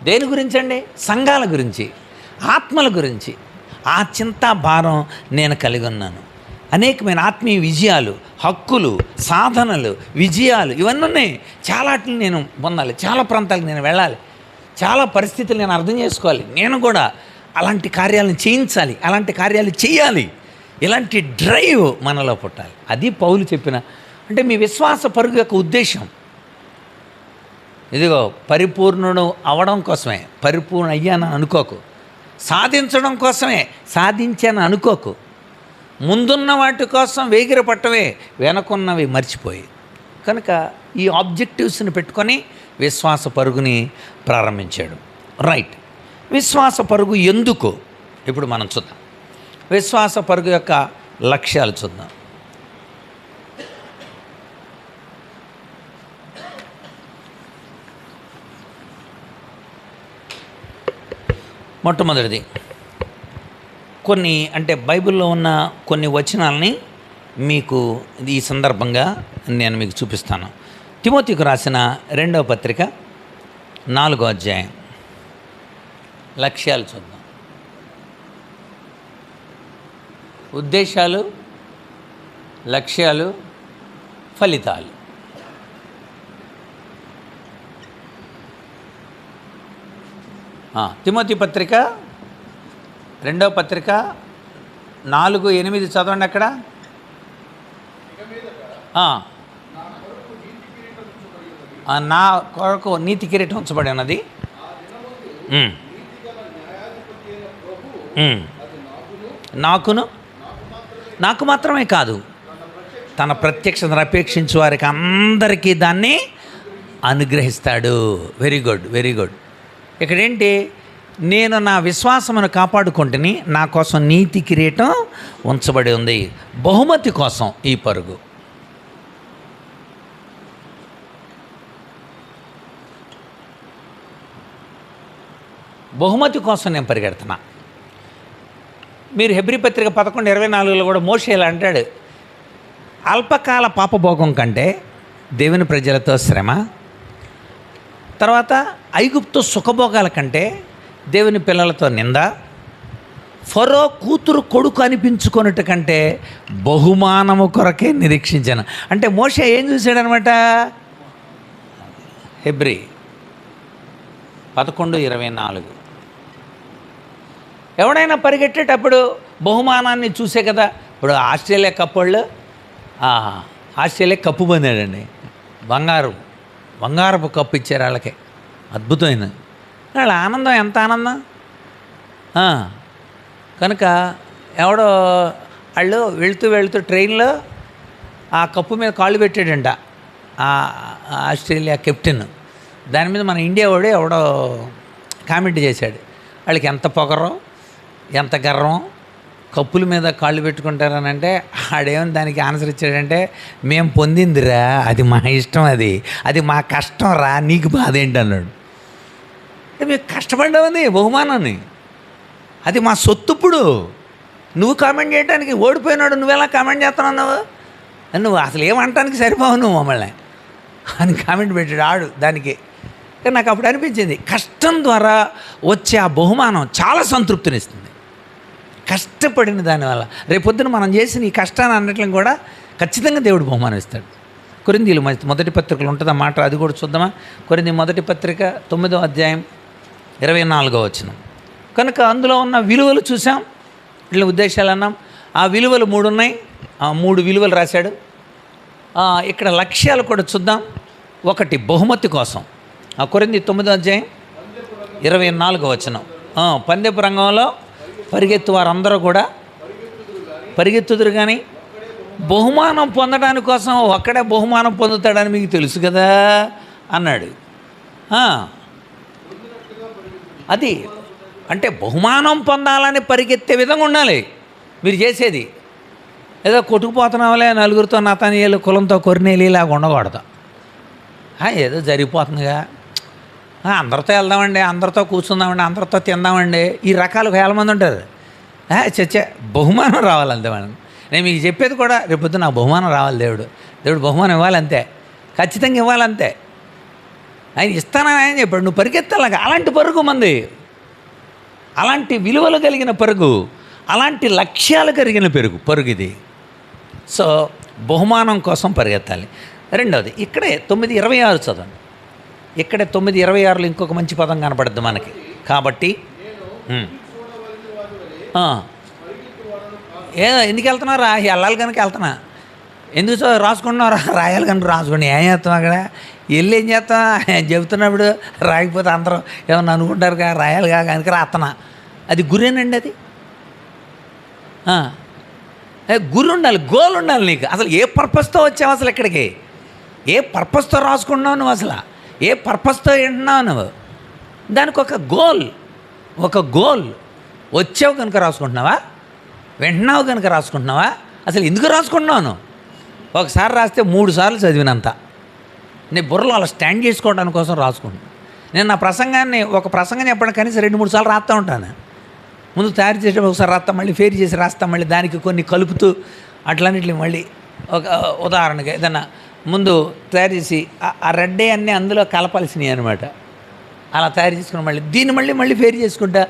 Speaker 1: దేని గురించి అండి? సంఘాల గురించి, ఆత్మల గురించి. ఆ చింత భారం నేను కలిగి ఉన్నాను. అనేకమైన ఆత్మీయ విజయాలు, హక్కులు, సాధనలు, విజయాలు ఇవన్నీ ఉన్నాయి. చాలాటిని నేను పొందాలి, చాలా ప్రాంతాలకు నేను వెళ్ళాలి, చాలా పరిస్థితులు నేను అర్థం చేసుకోవాలి. నేను కూడా అలాంటి కార్యాలను చేయించాలి, అలాంటి కార్యాలు చేయాలి. ఇలాంటి డ్రైవ్ మనలో పుట్టాలి. అది పౌలు చెప్పిన, అంటే మీ విశ్వాస పరుగు యొక్క ఉద్దేశం ఇదిగో, పరిపూర్ణుడు అవడం కోసమే. పరిపూర్ణ అయ్యానని అనుకోకు. సాధించడం కోసమే, సాధించాను అనుకోకు. ముందున్న వాటి కోసం వేగిరపట్టవే, వెనకున్నవి మర్చిపోయి. కనుక ఈ ఆబ్జెక్టివ్స్ని పెట్టుకొని విశ్వాస పరుగుని ప్రారంభించాడు. రైట్. విశ్వాస పరుగు ఎందుకు ఇప్పుడు మనం చూద్దాం. విశ్వాస పరుగు యొక్క లక్ష్యాలు చూద్దాం. మొట్టమొదటిది, అంటే బైబిల్లో ఉన్న కొన్ని వచనాలని మీకు ఈ సందర్భంగా నేను మీకు చూపిస్తాను. తిమోతికి రాసిన 2వ పత్రిక 4వ అధ్యాయం లక్ష్యాలు చూద్దాం. ఉద్దేశాలు, లక్ష్యాలు, ఫలితాలు. తిమోతి పత్రిక 2వ పత్రిక 4:8 చదవండి. అక్కడ నా కొరకు నీతి కిరీటం ఉంచబడి ఉన్నది. నాకును నాకు మాత్రమే కాదు, తన ప్రత్యక్షతను అపేక్షించే వారికి అందరికీ దాన్ని అనుగ్రహిస్తాడు. Very good, very good. ఇక్కడేంటి, నేను నా విశ్వాసమును కాపాడుకుంటుని నా కోసం నీతి కిరీటం ఉంచబడి ఉంది. బహుమతి కోసం ఈ పరుగు. బహుమతి కోసం నేను పరిగెడుతున్నా. మీరు హెబ్రీ పత్రిక 11:24లో కూడా మోషే ఇలా అంటాడు, అల్పకాల పాపభోగం కంటే దేవుని ప్రజలతో శ్రమ, తర్వాత ఐగుప్తు సుఖభోగాల కంటే దేవుని పిల్లలతో నింద, ఫరో కూతురు కొడుకు అనిపించుకొనుట కంటే బహుమానము కొరకే నిరీక్షించాను. అంటే మోషే ఏం చూశాడనమాట? హెబ్రీ 11:24. ఎవడైనా పరిగెట్టేటప్పుడు బహుమానాన్ని చూసే కదా. ఇప్పుడు ఆస్ట్రేలియా కప్ వాళ్ళు, ఆస్ట్రేలియా కప్పు పొందాడండి, బంగారపు కప్పు ఇచ్చారు వాళ్ళకి. అద్భుతమైన వాళ్ళ ఆనందం, ఎంత ఆనందం. కనుక ఎవడో వాళ్ళు వెళుతూ ట్రైన్లో ఆ కప్పు మీద కాళ్ళు పెట్టాడంట ఆస్ట్రేలియా కెప్టెన్. దాని మీద మన ఇండియా వాడు ఎవడో కామెంట్ చేశాడు, వాళ్ళకి ఎంత పొగరో ఎంత గర్వం, కప్పుల మీద కాళ్ళు పెట్టుకుంటారని. అంటే ఆడేమని దానికి ఆన్సర్ ఇచ్చాడంటే, మేము పొందిందిరా, అది మా ఇష్టం, అది మా కష్టం రా, నీకు బాధ ఏంటి అన్నాడు. అంటే మీకు కష్టపడ్డామని బహుమానాన్ని, అది మా సొత్తు. ఇప్పుడు నువ్వు కామెంట్ చేయడానికి ఓడిపోయినాడు, నువ్వెలా కామెంట్ చేస్తున్నావు? నువ్వు అసలు ఏమంటానికి సరిపోవు నువ్వు మమ్మల్ని అని కామెంట్ పెట్టాడు ఆడు దానికి. కానీ నాకు అప్పుడు అనిపించింది, కష్టం ద్వారా వచ్చే ఆ బహుమానం చాలా సంతృప్తినిస్తుంది. కష్టపడిన దానివల్ల రేపొద్దున మనం చేసిన ఈ కష్టాన్ని అన్నట్లు కూడా ఖచ్చితంగా దేవుడు బహుమానం ఇస్తాడు. కొరింథీయులు మొదటి పత్రికలు ఉంటుంది ఆ మాట, అది కూడా చూద్దామా? కొరింథీ మొదటి పత్రిక 9వ అధ్యాయం 24వ వచనం. కనుక అందులో ఉన్న విలువలు చూసాం, వీళ్ళ ఉద్దేశాలు అన్నాం. ఆ విలువలు 3 ఉన్నాయి, ఆ 3 విలువలు రాశాడు. ఇక్కడ లక్ష్యాలు కూడా చూద్దాం. ఒకటి బహుమతి కోసం, ఆ కొరింథీ 9వ అధ్యాయం 24వ వచనం. పందెపు రంగంలో పరిగెత్తు వారందరూ కూడా పరిగెత్తుదురు కానీ బహుమానం పొందడానికి కోసం ఒక్కడే బహుమానం పొందుతాడని మీకు తెలుసు కదా అన్నాడు. అది అంటే బహుమానం పొందాలని పరిగెత్తే విధంగా ఉండాలి మీరు చేసేది. ఏదో కొట్టుకుపోతున్నావులే నలుగురితో నతనీయులు కులంతో కొరినేలిలాగా ఉండకూడదు. ఏదో జరిగిపోతుందిగా, అందరితో వెళ్దామండి, అందరితో కూర్చుందామండి, అందరితో తిందామండి, ఈ రకాలు వేల మంది ఉంటారు. చచ్చే బహుమానం రావాలంతే. మనం నేను మీకు చెప్పేది కూడా రేపొద్దు నాకు బహుమానం రావాలి, దేవుడు బహుమానం ఇవ్వాలంతే, ఖచ్చితంగా ఇవ్వాలంతే. ఆయన ఇస్తానని ఆయన చెప్పాడు, నువ్వు పరిగెత్తాలాగా. అలాంటి పరుగు మంది, అలాంటి విలువలు కలిగిన పరుగు, అలాంటి లక్ష్యాలు కలిగిన పరుగు ఇది. సో బహుమానం కోసం పరిగెత్తాలి. రెండవది ఇక్కడే 9:26 చదవండి. ఇక్కడే 9:26లో ఇంకొక మంచి పదం కనపడుద్ది మనకి. కాబట్టి ఎందుకు వెళ్తున్నారా? వెళ్ళాలి కనుక వెళ్తున్నా. ఎందుకు రాసుకుంటున్నారా? రాయాలి కనుక రాసుకోండి. ఏం చేస్తాం అక్కడ వెళ్ళి ఏం చేస్తాం? చెబుతున్నప్పుడు రాయకపోతే అందరూ ఏమన్నా అనుకుంటారు కదా, రాయాలిగా కనుక రాస్తున్నా. అది గురేనండి. అది గురి ఉండాలి, గోల్ ఉండాలి నీకు. అసలు ఏ పర్పస్తో వచ్చావు? అసలు ఇక్కడికి ఏ పర్పస్తో రాసుకుంటున్నావు నువ్వు? అసలు ఏ పర్పస్తో వింటున్నావు నువ్వు? దానికి ఒక గోల్ వచ్చావు కనుక రాసుకుంటున్నావా? వింటున్నావు కనుక రాసుకుంటున్నావా? అసలు ఎందుకు రాసుకుంటున్నావు నువ్వు? ఒకసారి రాస్తే 3 సార్లు చదివినంత నీ బుర్రలో అలా స్టాండ్ చేసుకోవడానికి కోసం రాసుకుంటున్నాను. నేను నా ఒక ప్రసంగం చెప్పడం కనీసం 2-3 సార్లు రాస్తూ ఉంటాను. ముందు తయారు చేసేటప్పుడు ఒకసారి రాస్తాం, మళ్ళీ ఫేర్ చేసి రాస్తాం, మళ్ళీ దానికి కొన్ని కలుపుతూ అట్లన్నిటిని మళ్ళీ ఒక ఉదాహరణగా ఏదన్నా ముందు తయారు చేసి ఆ రెడ్డే అన్నీ అందులో కలపాల్సినవి అనమాట. అలా తయారు చేసుకుని మళ్ళీ దీన్ని మళ్ళీ ఫేర్ చేసుకుంటా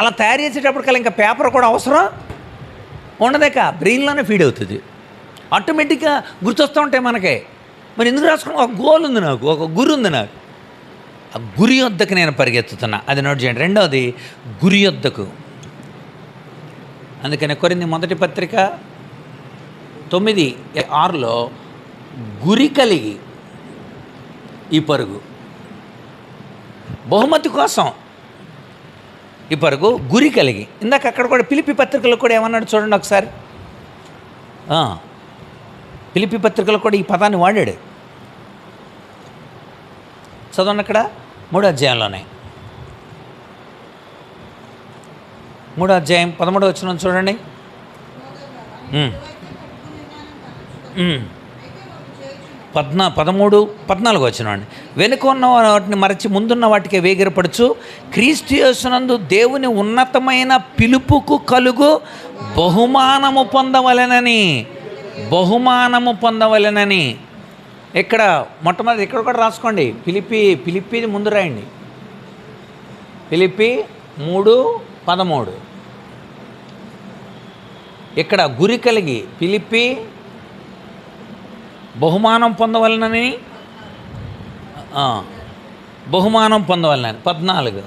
Speaker 1: అలా తయారు చేసేటప్పటికల్లా ఇంకా పేపర్ కూడా అవసరం ఉండదేక, బ్రెయిన్లోనే ఫీడ్ అవుతుంది. ఆటోమేటిక్గా గుర్తొస్తూ ఉంటాయి మనకే. మరి ఎందుకు రాసుకున్నా? ఒక గోల్ ఉంది నాకు, ఒక గురి ఉంది నాకు. ఆ గురి వద్దకు నేను పరిగెత్తుతున్నా, అది నోట్ చేయండి. రెండవది గురి వద్దకు. అందుకని కొరింథీ మొదటి పత్రిక 9:6లో గురి కలిగి ఈ పరుగు, బహుమతి కోసం ఈ పరుగు, గురి కలిగి. ఇందాక అక్కడ కూడా ఫిలిప్పీ పత్రికలో కూడా ఏమన్నాడు చూడండి ఒకసారి. ఫిలిప్పీ పత్రికలో కూడా ఈ పదాన్ని వాడాడు. చదవండి అక్కడ 3వ అధ్యాయంలోనే 3వ అధ్యాయం 13వ వచనం చూడండి. 13-14 వచనం అండి. వెనుక ఉన్న వాటిని మరచి ముందున్న వాటికి వేగిరపడుచు క్రీస్తు యేసునందు దేవుని ఉన్నతమైన పిలుపుకు కలుగు బహుమానము పొందవలెనని. ఇక్కడ మొట్టమొదటి ఇక్కడ కూడా రాసుకోండి. ఫిలిప్పీది ముందు రాయండి. ఫిలిప్పీ 3:13. ఇక్కడ గురి కలిగి ఫిలిప్పీ బహుమానం పొందవలనని 14.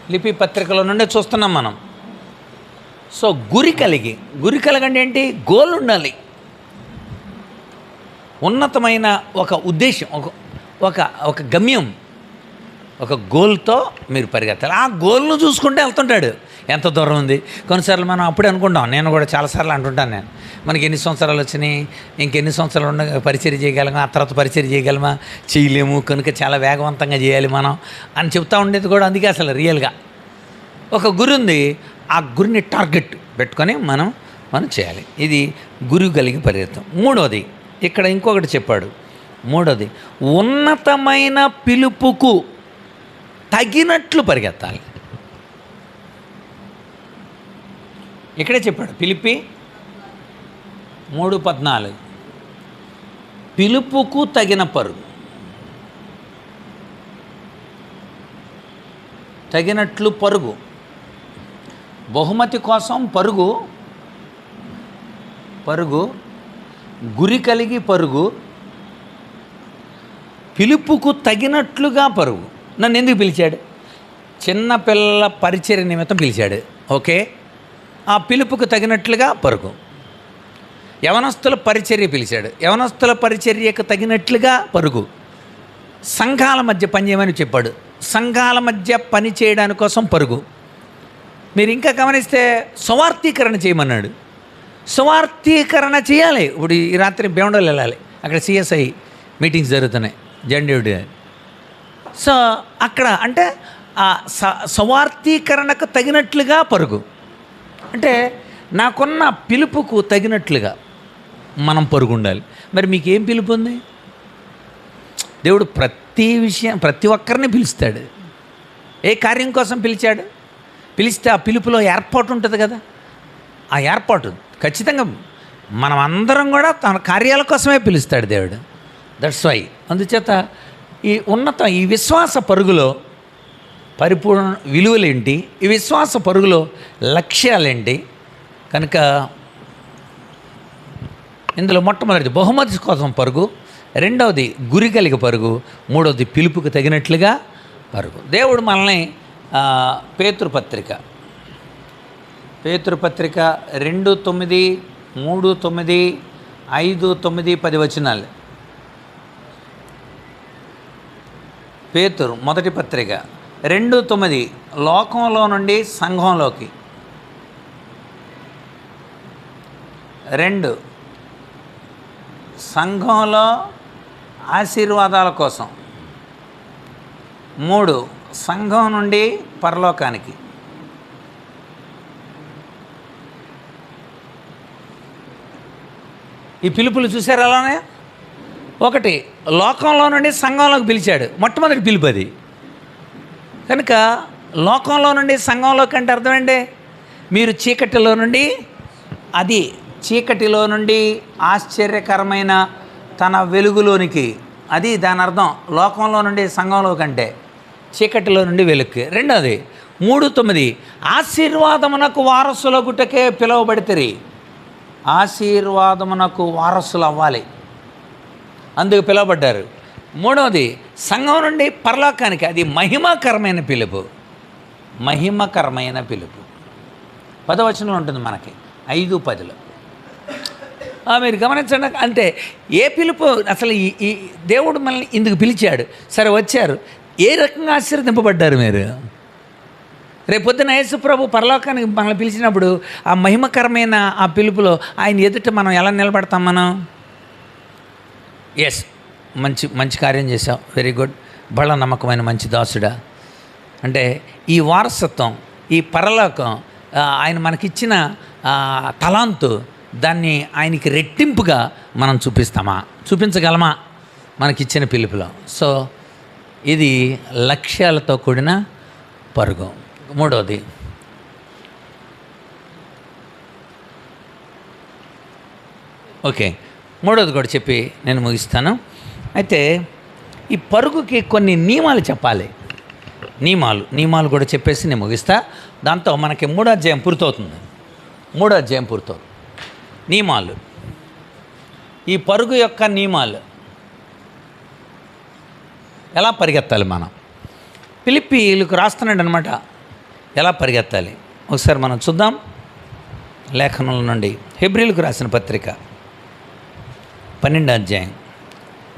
Speaker 1: ఫిలిప్పీ పత్రికలో నుండే చూస్తున్నాం మనం. సో గురి కలిగి అంటే ఏంటి? గోల్ ఉండాలి. ఉన్నతమైన ఒక ఉద్దేశం, ఒక గమ్యం, ఒక గోల్తో మీరు పరిగెత్తాలి. ఆ గోల్ను చూసుకుంటే వెళ్తుంటాడు. ఎంత దూరం ఉంది. కొన్నిసార్లు మనం అప్పుడే అనుకుంటాం. నేను కూడా చాలాసార్లు అంటుంటాను, మనకి ఎన్ని సంవత్సరాలు వచ్చినాయి, ఇంకెన్ని సంవత్సరాలు ఉండగా పరిచర్య చేయగలమా, ఆ తర్వాత పరిచర్య చేయగలమా, చేయలేము, కనుక చాలా వేగవంతంగా చేయాలి మనం అని చెప్తా ఉండేది కూడా అందుకే. అసలు రియల్గా ఒక గురి ఉంది, ఆ గురిని టార్గెట్ పెట్టుకొని మనం చేయాలి. ఇది గురి కలిగి పరిగెత్తం. 3వది ఇక్కడ ఇంకొకటి చెప్పాడు. 3వది ఉన్నతమైన పిలుపుకు తగినట్లు పరిగెత్తాలి. ఇక్కడే చెప్పాడు ఫిలిప్పీ 3:14. పిలుపుకు తగిన పరుగు, తగినట్లు పరుగు. బహుమతి కోసం పరుగు, గురి కలిగి పరుగు, పిలుపుకు తగినట్లుగా పరుగు. నన్ను ఎందుకు పిలిచాడు? చిన్న పిల్లల పరిచర్య నిమిత్తం పిలిచాడు. ఓకే, ఆ పిలుపుకు తగినట్లుగా పరుగు. యవనస్తుల పరిచర్య పిలిచాడు. యవనస్తుల పరిచర్యకు తగినట్లుగా పరుగు. సంఘాల మధ్య పనిచేయమని చెప్పాడు. సంఘాల మధ్య పని చేయడానికి కోసం పరుగు. మీరు ఇంకా గమనిస్తే సువార్తీకరణ చేయమన్నాడు. సువార్తీకరణ చేయాలి. ఇప్పుడు ఈ రాత్రి బేవండోలు వెళ్ళాలి, అక్కడ CSI మీటింగ్స్ జరుగుతున్నాయి, జెండ్యూడ్. సో అక్కడ అంటే ఆ సువార్తీకరణకు తగినట్లుగా పరుగు. అంటే నాకున్న పిలుపుకు తగినట్లుగా మనం పరుగు ఉండాలి. మరి మీకేం పిలుపు ఉంది? దేవుడు ప్రతి ఒక్కరిని పిలుస్తాడు. ఏ కార్యం కోసం పిలిస్తే ఆ పిలుపులో ఏర్పాటు ఉంటుంది కదా. ఆ ఏర్పాటు ఖచ్చితంగా మనం అందరం కూడా తన కార్యాల కోసమే పిలుస్తాడు దేవుడు. That's why. అందుచేత ఈ విశ్వాస పరుగులో పరిపూర్ణ విలువలేంటి, ఈ విశ్వాస పరుగులో లక్ష్యాలేంటి? కనుక ఇందులో మొట్టమొదటిది బహుమతి కోసం పరుగు, 2వది గురి కలిగి పరుగు, 3వది పిలుపుకు తగినట్లుగా పరుగు. దేవుడు మనల్ని పేతురుపత్రిక 2:9, 3:9, 5:9, 10 వచనాలు. పేతురు మొదటి పత్రిక 2:9 లోకంలో నుండి సంఘంలోకి, 2 సంఘంలో ఆశీర్వాదాల కోసం, 3 సంఘం నుండి పరలోకానికి. ఈ పిలుపులు చూశారు అలానే. 1 లోకంలో నుండి సంఘంలోకి పిలిచాడు, మొట్టమొదటి పిలుపు అది. కనుక లోకంలో నుండి సంఘంలోకి అంటే అర్థం ఏంటి? మీరు చీకటిలో నుండి ఆశ్చర్యకరమైన తన వెలుగులోనికి, అది దాని అర్థం. లోకంలో నుండి సంఘంలోకి అంటే చీకటిలో నుండి వెలుగుకి. 2వది 3:9 ఆశీర్వాదమునకు వారసులగుటకే పిలువబడితిరి. ఆశీర్వాదమునకు వారసులు అవ్వాలి, అందుకు పిలువబడ్డారు. 3వది సంఘం నుండి పరలోకానికి, అది మహిమకరమైన పిలుపు. 10వ వచనంలో ఉంటుంది మనకి, 5:10. మీరు గమనించండి. అంటే ఏ పిలుపు అసలు ఈ దేవుడు మనల్ని ఇందుకు పిలిచాడు. సరే వచ్చారు, ఏ రకంగా ఆశీర్వదింపబడ్డారు మీరు? రేపొద్దున యేసు ప్రభు పరలోకానికి మనల్ని పిలిచినప్పుడు ఆ మహిమకరమైన ఆ పిలుపులో ఆయన ఎదుట మనం ఎలా నిలబడతాం మనం? ఎస్, మంచి కార్యం చేసావు, వెరీ గుడ్, బళ్ళ నమ్మకమైన మంచి దాసుడా అంటే ఈ వారసత్వం, ఈ పరలోకం, ఆయన మనకిచ్చిన తలాంతు, దాన్ని ఆయనకి రెట్టింపుగా మనం చూపించగలమా మనకిచ్చిన పిలుపులో? సో ఇది లక్ష్యాలతో కూడిన పరుగు. మూడవది, ఓకే, మూడవది కూడా చెప్పి నేను ముగిస్తాను. అయితే ఈ పరుగుకి కొన్ని నియమాలు చెప్పాలి. నియమాలు కూడా చెప్పేసి నేను ముగిస్తా. దాంతో మనకి 3వ అధ్యాయం పూర్తవుతుంది. నియమాలు, ఈ పరుగు యొక్క నియమాలు, ఎలా పరిగెత్తాలి మనం. ఫిలిప్పీలకు రాస్తున్నాడు అనమాట ఎలా పరిగెత్తాలి. ఒకసారి మనం చూద్దాం లేఖనాల నుండి. హెబ్రీలకు రాసిన పత్రిక 12వ అధ్యాయం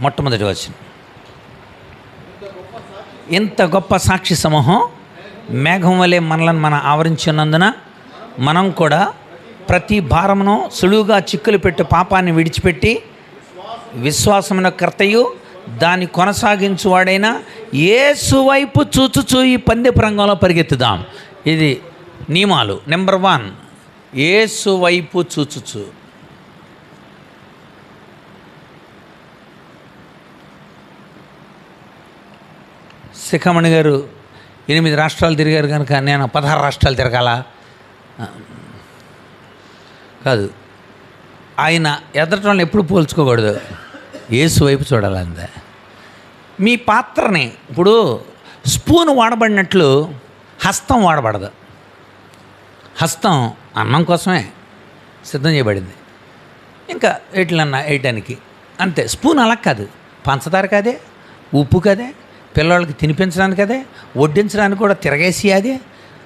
Speaker 1: మొట్టమొదటి వచనం. ఇంత గొప్ప సాక్షి సమూహం మేఘం వలె మనలను మనం ఆవరించున్నందున మనం కూడా ప్రతి భారమును సులువుగా చిక్కులు పెట్టి పాపాన్ని విడిచిపెట్టి విశ్వాసమున కర్తయు దాన్ని కొనసాగించువాడైన యేసు వైపు చూచుచూ ఈ పందెపు రంగంలో పరిగెత్తుదాం. ఇది నియమాలు. నెంబర్ 1, యేసు వైపు చూచుచు. శిఖమణి గారు 8 రాష్ట్రాలు తిరిగారు కనుక నేను 16 రాష్ట్రాలు తిరగాల కాదు. ఆయన ఎదటోళ్ళని ఎప్పుడు పోల్చుకోకూడదు, యేసు వైపు చూడాలంతే. మీ పాత్రని, ఇప్పుడు స్పూన్ వాడబడినట్లు హస్తం వాడబడదు. హస్తం అన్నం కోసమే సిద్ధం చేయబడింది, ఇంకా ఎట్లన్నా వేయటానికి అంతే. స్పూన్ అలా కాదు, పంచదార కాదే, ఉప్పు కదే, పిల్లలకి తినిపించడానికి అదే, వడ్డించడానికి కూడా తిరగేసి అదే,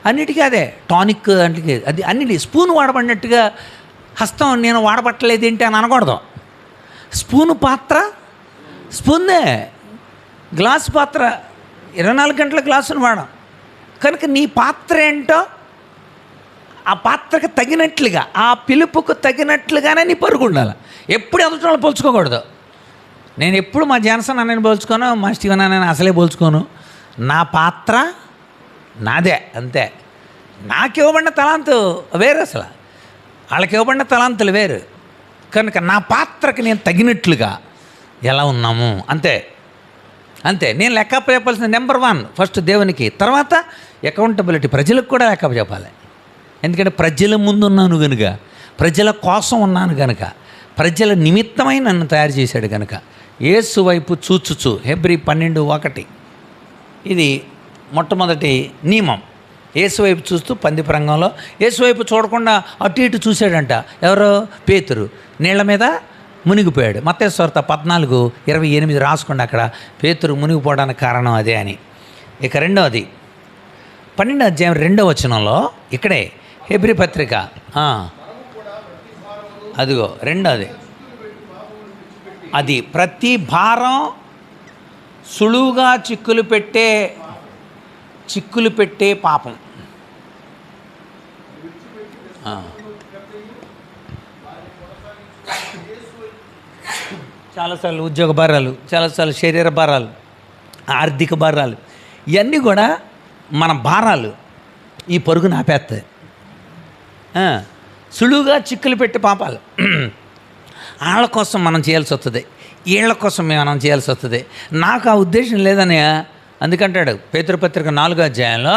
Speaker 1: అన్నిటికీ అదే, టానిక్ అంటే అది అన్నిటి. స్పూన్ వాడబడినట్టుగా హస్తం నేను వాడబట్టలేదు ఏంటి అని అనకూడదు. స్పూను పాత్ర స్పూన్దే, గ్లాసు పాత్ర 24 గంటల గ్లాసును వాడం. కనుక నీ పాత్ర ఏంటో ఆ పాత్రకు తగినట్లుగా, ఆ పిలుపుకు తగినట్లుగానే నీ పరుగు ఉండాలి. ఎప్పుడు ఎదుటి పోల్చుకోకూడదు. నేను ఎప్పుడు మా జాన్సన్ అన్నని పోల్చుకోను, మా స్టీవెన్ అన్నని అసలే పోల్చుకోను. నా పాత్ర నాదే అంతే. నాకు ఇవ్వబడిన తలాంతు వేరు, అసలు వాళ్ళకి ఇవ్వబడిన తలాంతులు వేరు. కనుక నా పాత్రకి నేను తగినట్లుగా ఎలా ఉన్నాము అంతే. నేను లెక్క చెప్పాల్సిన నెంబర్ 1 ఫస్ట్ దేవునికి, తర్వాత అకౌంటబిలిటీ, ప్రజలకు కూడా లెక్క చెప్పాలి. ఎందుకంటే ప్రజల ముందు ఉన్నాను కనుక, ప్రజల కోసం ఉన్నాను కనుక, ప్రజల నిమిత్తమై నన్ను తయారు చేశాడు కనుక యేసు వైపు చూచుచు. హెబ్రీ 12:1 ఇది మొట్టమొదటి నియమం. యేసు వైపు చూస్తూ పందెపు రంగంలో యేసు వైపు చూడకుండా అటు ఇటు చూశాడంట. ఎవరో? పేతురు నీళ్ల మీద మునిగిపోయాడు. మత్తయి సువార్త 14:28 రాసుకోండి, అక్కడ పేతురు మునిగిపోవడానికి కారణం అదే అని. ఇక రెండవది 12వ అధ్యాయం 2వ వచనంలో, ఇక్కడే హెబ్రీ పత్రిక, అదిగో రెండోది, అది ప్రతి భారం సులువుగా చిక్కులు పెట్టే పాపం. చాలాసార్లు ఉద్యోగ భారాలు, చాలాసార్లు శరీర భారాలు, ఆర్థిక భారాలు, ఇవన్నీ కూడా మన భారాలు ఈ పరుగును ఆపేస్తాయి. సులువుగా చిక్కులు పెట్టి పాపాలు వాళ్ళ కోసం మనం చేయాల్సి వస్తుంది, వీళ్ళ కోసం మనం చేయాల్సి వస్తుంది. నాకు ఆ ఉద్దేశం లేదని అందుకంటాడు పేతురు పత్రిక 4వ అధ్యాయంలో,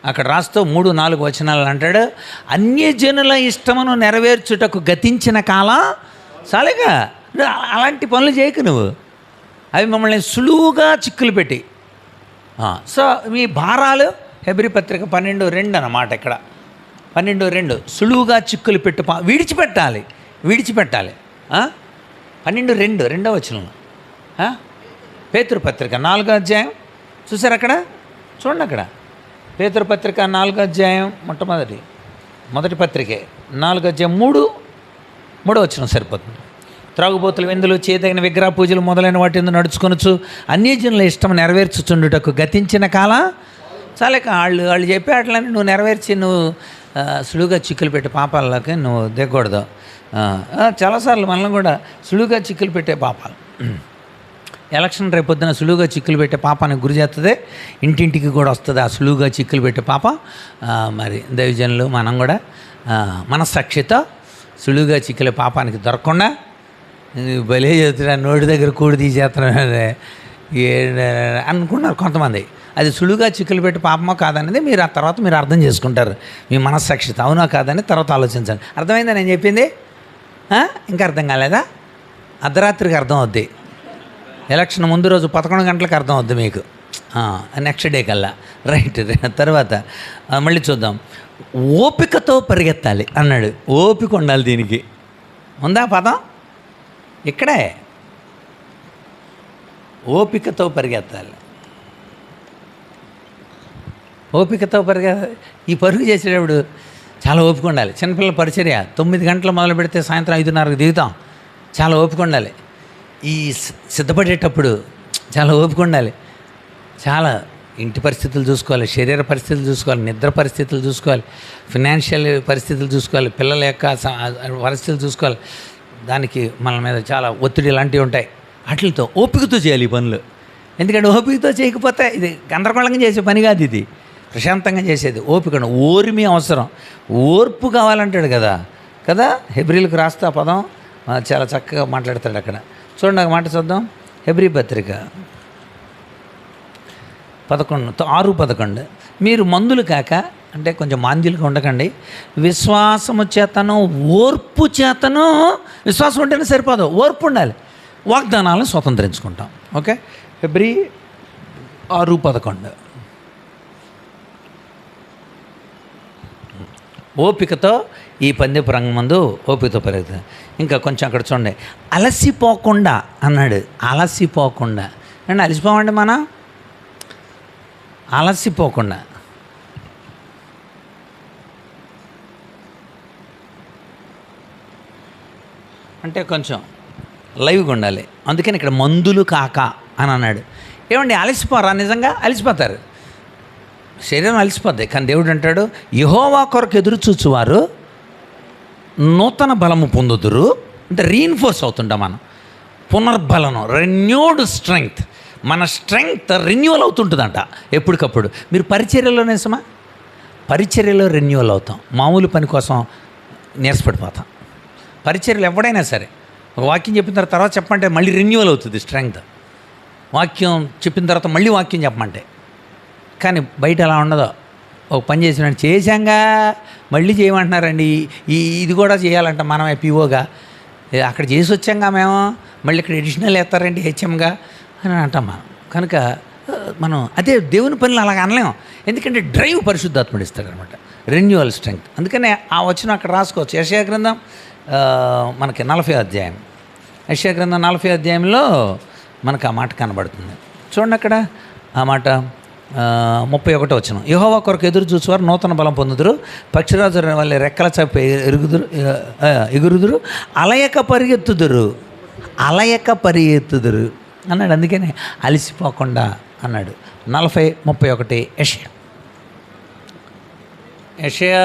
Speaker 1: అక్కడ రాస్తూ 3-4 వచనాలు అంటాడు, అన్యజనుల ఇష్టమును నెరవేర్చుటకు గతించిన కాలం చాలేగా. అలాంటి పనులు చేయకు నువ్వు, అవి మమ్మల్ని సులువుగా చిక్కులు పెట్టి. సో మీ భారాలు హెబ్రీ పత్రిక 12:2 అన్నమాట. ఇక్కడ 12:2 సులువుగా చిక్కులు పెట్టు విడిచిపెట్టాలి. 12:2 రెండవ వచనంలో పేతురు పత్రిక 4వ అధ్యాయం చూసారు అక్కడ, చూడండి అక్కడ పేతురు పత్రిక 4వ అధ్యాయం మొదటి పత్రికే 4వ అధ్యాయం 3వ వచనం సరిపోతుంది. త్రాగుబోతులు, విందులు, చేయదగిన విగ్రహ పూజలు మొదలైన వాటి నడుచుకొనొచ్చు అన్యజనుల ఇష్టం నెరవేర్చుచుండుటకు గతించిన కాలం చాలేక వాళ్ళు చెప్పే అట్లని నువ్వు నెరవేర్చి నువ్వు సులువుగా చిక్కులు పెట్టే పాపాలకి నువ్వు దిగకూడదు. చాలాసార్లు మనల్ని కూడా సులువుగా చిక్కులు పెట్టే పాపాలు, ఎలక్షన్ రేపొద్దున సులువుగా చిక్కులు పెట్టే పాపానికి గురి చేస్తుంది. ఇంటింటికి కూడా వస్తుంది ఆ సులువుగా చిక్కులు పెట్టే పాప. మరి దైవజనులు మనం కూడా మనస్సాక్షితో సులువుగా చిక్కులే పాపానికి దొరకకుండా భలే చేస్తున్నా నోటి దగ్గర కూడి తీసేస్తున్నాను అనుకున్నారు కొంతమంది. అది సులువుగా చిక్కులు పెట్టి పాపమో కాదనేది మీరు ఆ తర్వాత మీరు అర్థం చేసుకుంటారు. మీ మనస్సాక్షిత అవునో కాదని తర్వాత ఆలోచించండి. అర్థమైందా నేను చెప్పింది? ఇంకా అర్థం కాలేదా? అర్ధరాత్రికి అర్థం అవుద్ది. ఎలక్షన్ ముందు రోజు 11 గంటలకు అర్థం అవుద్ది మీకు, నెక్స్ట్ డే కల్లా. రైట్. తర్వాత మళ్ళీ చూద్దాం. ఓపికతో పరిగెత్తాలి అన్నాడు. ఓపిక ఉండాలి. దీనికి ఉందా పదం? ఇక్కడే ఓపికతో పరిగెత్తాలి. ఓపికతో ఈ పరుగు చేసేటప్పుడు చాలా ఓపిక ఉండాలి. చిన్నపిల్లల పరిచర్య 9 గంటలు మొదలు పెడితే సాయంత్రం 5:30కు దిగుతాం. చాలా ఓపిక ఉండాలి. ఈ సిద్ధపడేటప్పుడు చాలా ఓపిక ఉండాలి. చాలా ఇంటి పరిస్థితులు చూసుకోవాలి, శరీర పరిస్థితులు చూసుకోవాలి, నిద్ర పరిస్థితులు చూసుకోవాలి, ఫినాన్షియల్ పరిస్థితులు చూసుకోవాలి, పిల్లల యొక్క పరిస్థితులు చూసుకోవాలి. దానికి మన మీద చాలా ఒత్తిడి లాంటివి ఉంటాయి. వాటితో ఓపికతో చేయాలి ఈ పనులు. ఎందుకంటే ఓపికతో చేయకపోతే ఇది గందరగోళంగా చేసే పని కాదు, ఇది ప్రశాంతంగా చేసేది. ఓపిక, ఓర్మి అవసరం, ఓర్పు కావాలంటాడు కదా. హెబ్రీలకు రాస్తా పదం చాలా చక్కగా మాట్లాడతాడు అక్కడ. చూడండి ఒక మాట చూద్దాం. హెబ్రీ పత్రిక 6:11 మీరు మందులు కాక, అంటే కొంచెం మాంద్యులుగా ఉండకండి, విశ్వాసము చేతను ఓర్పు చేతను, విశ్వాసం ఉంటేనే సరిపోదు, ఓర్పు ఉండాలి, వాగ్దానాలను స్వతంత్రించుకుంటాం. ఓకే. హెబ్రీ 6:11 ఓపికతో ఈ పందెపు రంగం ముందు ఓపికతో పెరుగుతుంది. ఇంకా కొంచెం అక్కడ చూడండి. అలసిపోకుండా అన్నాడు. అలసిపోకుండా అండి, అలసిపోమండి మనం, అలసిపోకుండా. అంటే కొంచెం లైవ్గా ఉండాలి. అందుకని ఇక్కడ మందులు కాక అని అన్నాడు. ఏమండి అలసిపోరా? నిజంగా అలసిపోతారు, శరీరం అలసిపోద్ది. కానీ దేవుడు అంటాడు, యెహోవా కొరకు ఎదురు చూచువారు నూతన బలము పొందుదురు. అంటే రీఇన్ఫోర్స్ అవుతుంటాం మనం, పునర్బలనం, రెన్యూడ్ స్ట్రెంగ్త్. మన స్ట్రెంగ్త్ రెన్యూవల్ అవుతుంటుందంట ఎప్పటికప్పుడు. మీరు పరిచర్యలో నిజమా? పరిచర్యలో రెన్యూవల్ అవుతాం. మామూలు పని కోసం నీరసపడిపోతాం. పరిచర్యలు ఎవడైనా సరే ఒక వాక్యం చెప్పిన తర్వాత చెప్పమంటే మళ్ళీ రెన్యూవల్ అవుతుంది స్ట్రెంగ్త్. వాక్యం చెప్పిన తర్వాత మళ్ళీ వాక్యం చెప్పమంటే. కానీ బయట అలా ఉండదు. ఒక పని చేసినట్టు చేశాంగా మళ్ళీ చేయమంటున్నారండి, ఇది కూడా చేయాలంట మనమే పీఓగా. అక్కడ చేసి వచ్చాంగా మేము, మళ్ళీ ఇక్కడ ఎడిషనల్ వేస్తారండి హెచ్ఎంగా అని అంటాం మనం. కనుక మనం అదే దేవుని పనులు అలాగ అనలేము. ఎందుకంటే డ్రైవ్ పరిశుద్ధాత్ముడు ఇస్తాడు అనమాట, రెన్యూవల్ స్ట్రెంగ్త్. అందుకనే ఆ వచ్చిన అక్కడ రాసుకోవచ్చు. యెషయా గ్రంథం మనకి 40వ అధ్యాయం, యెషయా గ్రంథం 40వ అధ్యాయంలో మనకు ఆ మాట కనబడుతుంది. చూడండి అక్కడ ఆ మాట 31వ వచనం. యెహోవా కొరకు ఎదురు చూసేవారు నూతన బలం పొందుదురు, పక్షిరాజు వల్ల రెక్కల చప్పి ఎగురుదురు, అలయక పరిగెత్తుదురు అన్నాడు. అందుకని అలసిపోకుండా అన్నాడు. 40:31 యెషయా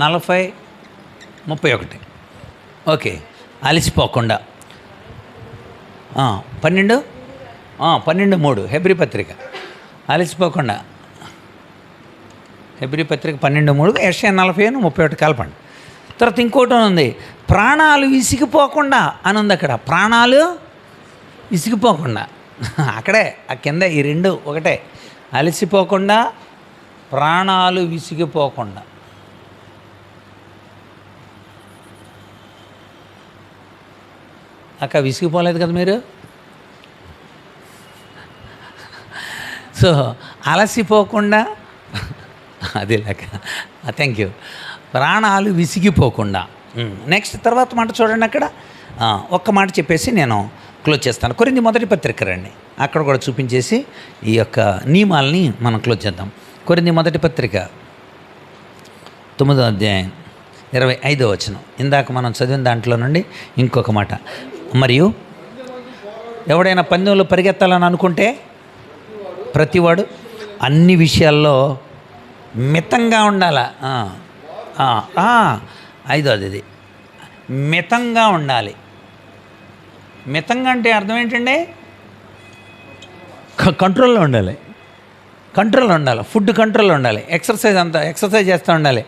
Speaker 1: 40:31. ఓకే. అలసిపోకుండా. 12:3 హెబ్రీ పత్రిక. అలసిపోకుండా హెబ్రీ పత్రిక 12:3, యెషయా 40:31 కలపండి. తర్వాత ఇంకోటి ఉంది, ప్రాణాలు విసిగిపోకుండా అని ఉంది అక్కడ. ప్రాణాలు విసిగిపోకుండా, అక్కడే ఆ కింద ఈ రెండు ఒకటే. అలసిపోకుండా, ప్రాణాలు విసిగిపోకుండా. అక్క విసిగిపోలేదు కదా మీరు? సో అలసిపోకుండా, అది లేక థ్యాంక్ యూ. ప్రాణాలు విసిగిపోకుండా. నెక్స్ట్ తర్వాత మాట చూడండి అక్కడ. ఒక్క మాట చెప్పేసి నేను క్లోజ్ చేస్తాను. కొరింథీ మొదటి పత్రిక రండి, అక్కడ కూడా చూపించేసి ఈ యొక్క నియమాలని మనం క్లోజ్ చేద్దాం. కొరింథీ మొదటి పత్రిక 9వ అధ్యాయం 25వ వచనం. ఇందాక మనం చదివిన దాంట్లో నుండి ఇంకొక మాట. మరియు ఎవడైనా పందెంలో పరిగెత్తాలని అనుకుంటే ప్రతివాడు అన్ని విషయాల్లో మితంగా ఉండాలా. ఐదోది ఇది, మితంగా ఉండాలి. మితంగా అంటే అర్థం ఏంటండి? కంట్రోల్లో ఉండాలి. కంట్రోల్లో ఉండాలి. ఫుడ్ కంట్రోల్లో ఉండాలి. ఎక్సర్సైజ్ చేస్తూ ఉండాలి.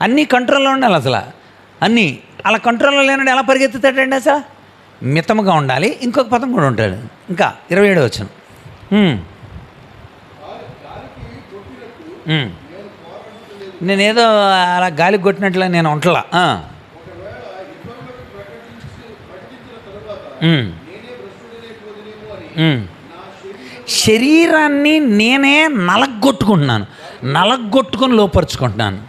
Speaker 1: అన్నీ కంట్రోల్లో ఉండాలి. అసలు అన్నీ అలా కంట్రోల్లో లేనండి ఎలా పరిగెత్తుతాడండి అసలు? మితముగా ఉండాలి. ఇంకొక పదం కూడా ఉంటాడు. ఇంకా 27 వచనం. నేనేదో అలా గాలికి కొట్టినట్లా నేను ఉంటలా. శరీరాన్ని నేనే నలగొట్టుకొని లోపరుచుకుంటున్నాను.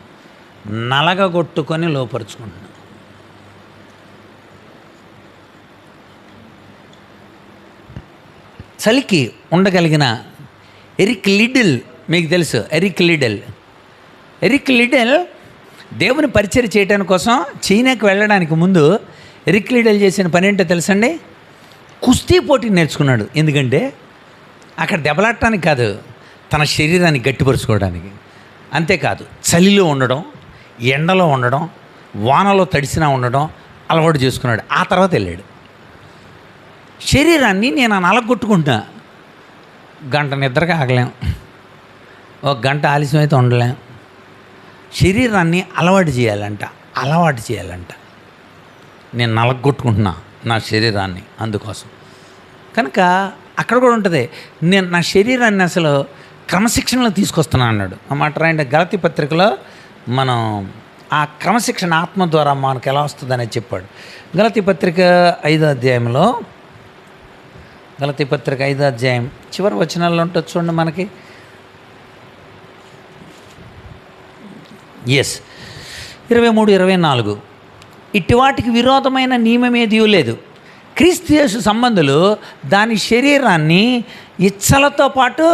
Speaker 1: చలికి ఉండగలిగిన ఎరిక్ లిడిల్, మీకు తెలుసు ఎరిక్ లిడిల్ దేవుని పరిచయం చేయడానికి కోసం చైనాకి వెళ్ళడానికి ముందు ఎరిక్ లిడిల్ చేసిన పని ఏంటో తెలుసండి? కుస్తీ పోటీ నేర్చుకున్నాడు. ఎందుకంటే అక్కడ దెబ్బలాడటానికి కాదు, తన శరీరాన్ని గట్టిపరుచుకోవడానికి. అంతేకాదు చలిలో ఉండడం, ఎండలో ఉండడం, వానలో తడిసినా ఉండడం అలవాటు చేసుకున్నాడు. ఆ తర్వాత వెళ్ళాడు. శరీరాన్ని నేను నలగొట్టుకుంటున్నా. గంట నిద్రగా ఆగలేం, ఒక గంట ఆలస్యం అయితే ఉండలేం. శరీరాన్ని అలవాటు చేయాలంట. నేను నలగొట్టుకుంటున్నా నా శరీరాన్ని. అందుకోసం కనుక అక్కడ కూడా ఉంటుంది, నేను నా శరీరాన్ని అసలు క్రమశిక్షణలో తీసుకొస్తున్నా అన్నాడు. ఆ మాట రాయండి గలతీ పత్రికలో. మనం ఆ క్రమశిక్షణ ఆత్మ ద్వారా మనకు ఎలా వస్తుందనేది చెప్పాడు. గలతీ పత్రిక 5వ అధ్యాయంలో, గలతీ పత్రిక 5వ అధ్యాయం చివరి వచనాల్లో ఉంటుంది చూడండి మనకి. 23-24. ఇట్టి వాటికి విరోధమైన నియమమేదీ లేదు. క్రీస్తు యేసు సంబంధులు దాని శరీరాన్ని ఇచ్చలతో పాటు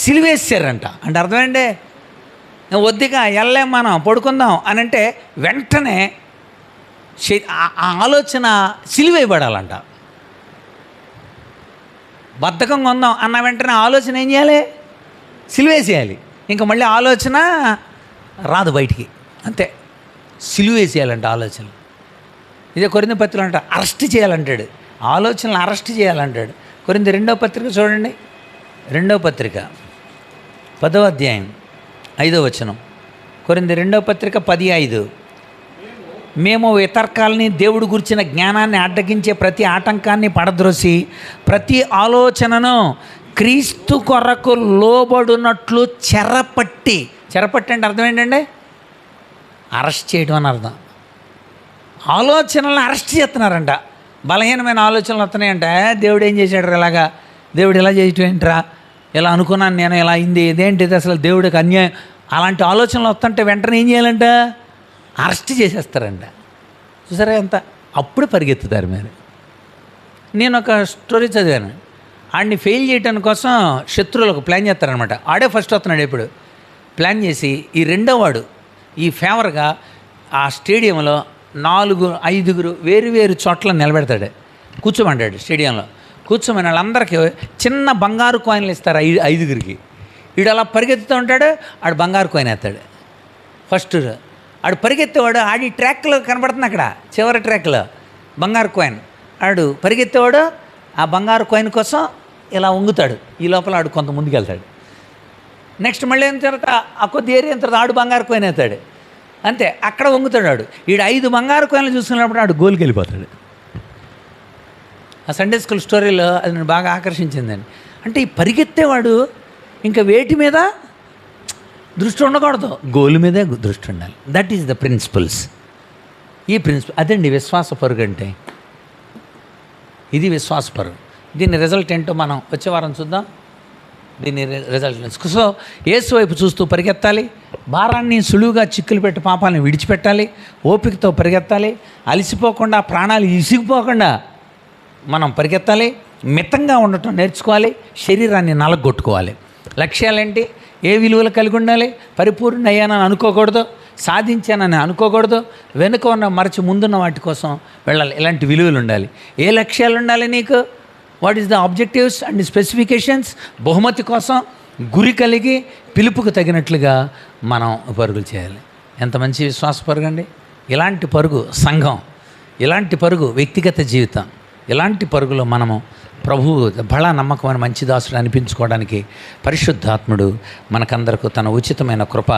Speaker 1: సిలివేసారంట. అంటే అర్థమేంటి? వద్దిగా వెళ్ళలేం, మనం పడుకుందాం అని అంటే వెంటనే ఆ ఆలోచన సిలివేయబడాలంట. బద్ధకంగా ఉందాం అన్న వెంటనే ఆలోచన ఏం చేయాలి? సిలివేసేయాలి. ఇంకా మళ్ళీ ఆలోచన రాదు బయటికి. అంతే, సిలువేసేయాలంట ఆలోచనలు. ఇదే కొరింథీ పత్రికలో అంట అరెస్ట్ చేయాలంటాడు, ఆలోచనలు అరెస్ట్ చేయాలంటాడు. కొరింథీ 2వ పత్రిక చూడండి, 2వ పత్రిక 10వ అధ్యాయం 5వ వచనం. కొరింథీ 2వ పత్రిక 10:5. మేము వితర్కాలని, దేవుడు గురించిన జ్ఞానాన్ని అడ్డగించే ప్రతి ఆటంకాన్ని పడద్రోసి ప్రతి ఆలోచనను క్రీస్తు కొరకు లోబడినట్లు చెరపట్టి అంటే అర్థం ఏంటండి? అరెస్ట్ చేయడం అని అర్థం. ఆలోచనలను అరెస్ట్ చేస్తున్నారంట. బలహీనమైన ఆలోచనలు వస్తున్నాయంటే, దేవుడు ఏం చేశాడు ఇలాగా, దేవుడు ఇలా చేయటం ఏంట్రా, ఇలా అనుకున్నాను నేను, ఇలా అయింది, ఇదేంటిది అసలు దేవుడికి అన్యాయం, అలాంటి ఆలోచనలు వస్తుంటే వెంటనే ఏం చేయాలంట? అరెస్ట్ చేసేస్తారంట. చూసారా ఎంత? అప్పుడు పరిగెత్తుతారు మీరు. నేను ఒక స్టోరీ చదివాను. ఆడిని ఫెయిల్ చేయడానికి కోసం శత్రువులకు ప్లాన్ చేస్తారనమాట. ఆడే ఫస్ట్ వస్తున్నాడు. ఎప్పుడు ప్లాన్ చేసి ఈ రెండోవాడు ఈ ఫేవర్గా ఆ స్టేడియంలో 4-5 వేరు చోట్ల నిలబెడతాడు, కూర్చోమంటాడు. స్టేడియంలో కూర్చోమని వాళ్ళందరికీ చిన్న బంగారు కాయిన్లు ఇస్తారు. 5 వీడు అలా పరిగెత్తుతూ ఉంటాడు, ఆడు బంగారు కాయిన్ వేస్తాడు. ఫస్ట్ ఆడు పరిగెత్తేవాడు, ఆడి ట్రాక్లో కనబడుతుంది, అక్కడ చివరి ట్రాక్లో బంగారు కాయిన్. ఆడు పరిగెత్తేవాడు ఆ బంగారు కాయిన్ కోసం ఇలా వంగుతాడు. ఈ లోపల ఆడు కొంత ముందుకు వెళ్తాడు. నెక్స్ట్ మళ్ళీ అయిన తర్వాత ఆ కొద్ది ఏరియా అయిన తర్వాత ఆడు బంగారు కాయిన్ అవుతాడు. అంతే, అక్కడ వంగుతాడు ఆడు. ఈడు 5 బంగారు కాయిన్లు చూసుకున్నప్పుడు ఆడు గోల్కి వెళ్ళిపోతాడు. ఆ సండే స్కూల్ స్టోరీలో అది నేను బాగా ఆకర్షించిందండి. అంటే ఈ పరిగెత్తేవాడు ఇంకా వేటి మీద దృష్టి ఉండకూడదు, గోల్ మీదే దృష్టి ఉండాలి. That is the principles. ఈ ప్రిన్సిపల్ అదండి విశ్వాస పరుగు అంటే. ఇది విశ్వాస పరుగు. దీని రిజల్ట్ ఏంటో మనం వచ్చే వారం చూద్దాం. దీని రిజల్ట్. సో యేసు వైపు చూస్తూ పరిగెత్తాలి. భారాన్ని సులువుగా చిక్కులు పెట్టి పాపాలను విడిచిపెట్టాలి. ఓపికతో పరిగెత్తాలి. అలసిపోకుండా, ప్రాణాలు ఇసిగిపోకుండా మనం పరిగెత్తాలి. మితంగా ఉండటం నేర్చుకోవాలి. శరీరాన్ని నలగొట్టుకోవాలి. లక్ష్యాలేంటి? ఏ విలువలు కలిగి ఉండాలి? పరిపూర్ణ అయ్యానని అనుకోకూడదు, సాధించానని అనుకోకూడదు, వెనుక ఉన్న మరచి ముందున్న వాటి కోసం వెళ్ళాలి. ఇలాంటి విలువలు ఉండాలి. ఏ లక్ష్యాలు ఉండాలి నీకు? What is the objectives and specifications? బహుమతి కోసం, గురి కలిగి పిలుపుకు తగినట్లుగా మనం పరుగులు చేయాలి. ఎంత మంచి విశ్వాస పరుగు అండి! ఇలాంటి పరుగు సంఘం, ఇలాంటి పరుగు వ్యక్తిగత జీవితం, ఇలాంటి పరుగులో మనము ప్రభువు బలా నమ్మకమైన మంచి దాసుడు అనిపించుకోవడానికి పరిశుద్ధాత్ముడు మనకందరకు తన ఉచితమైన కృప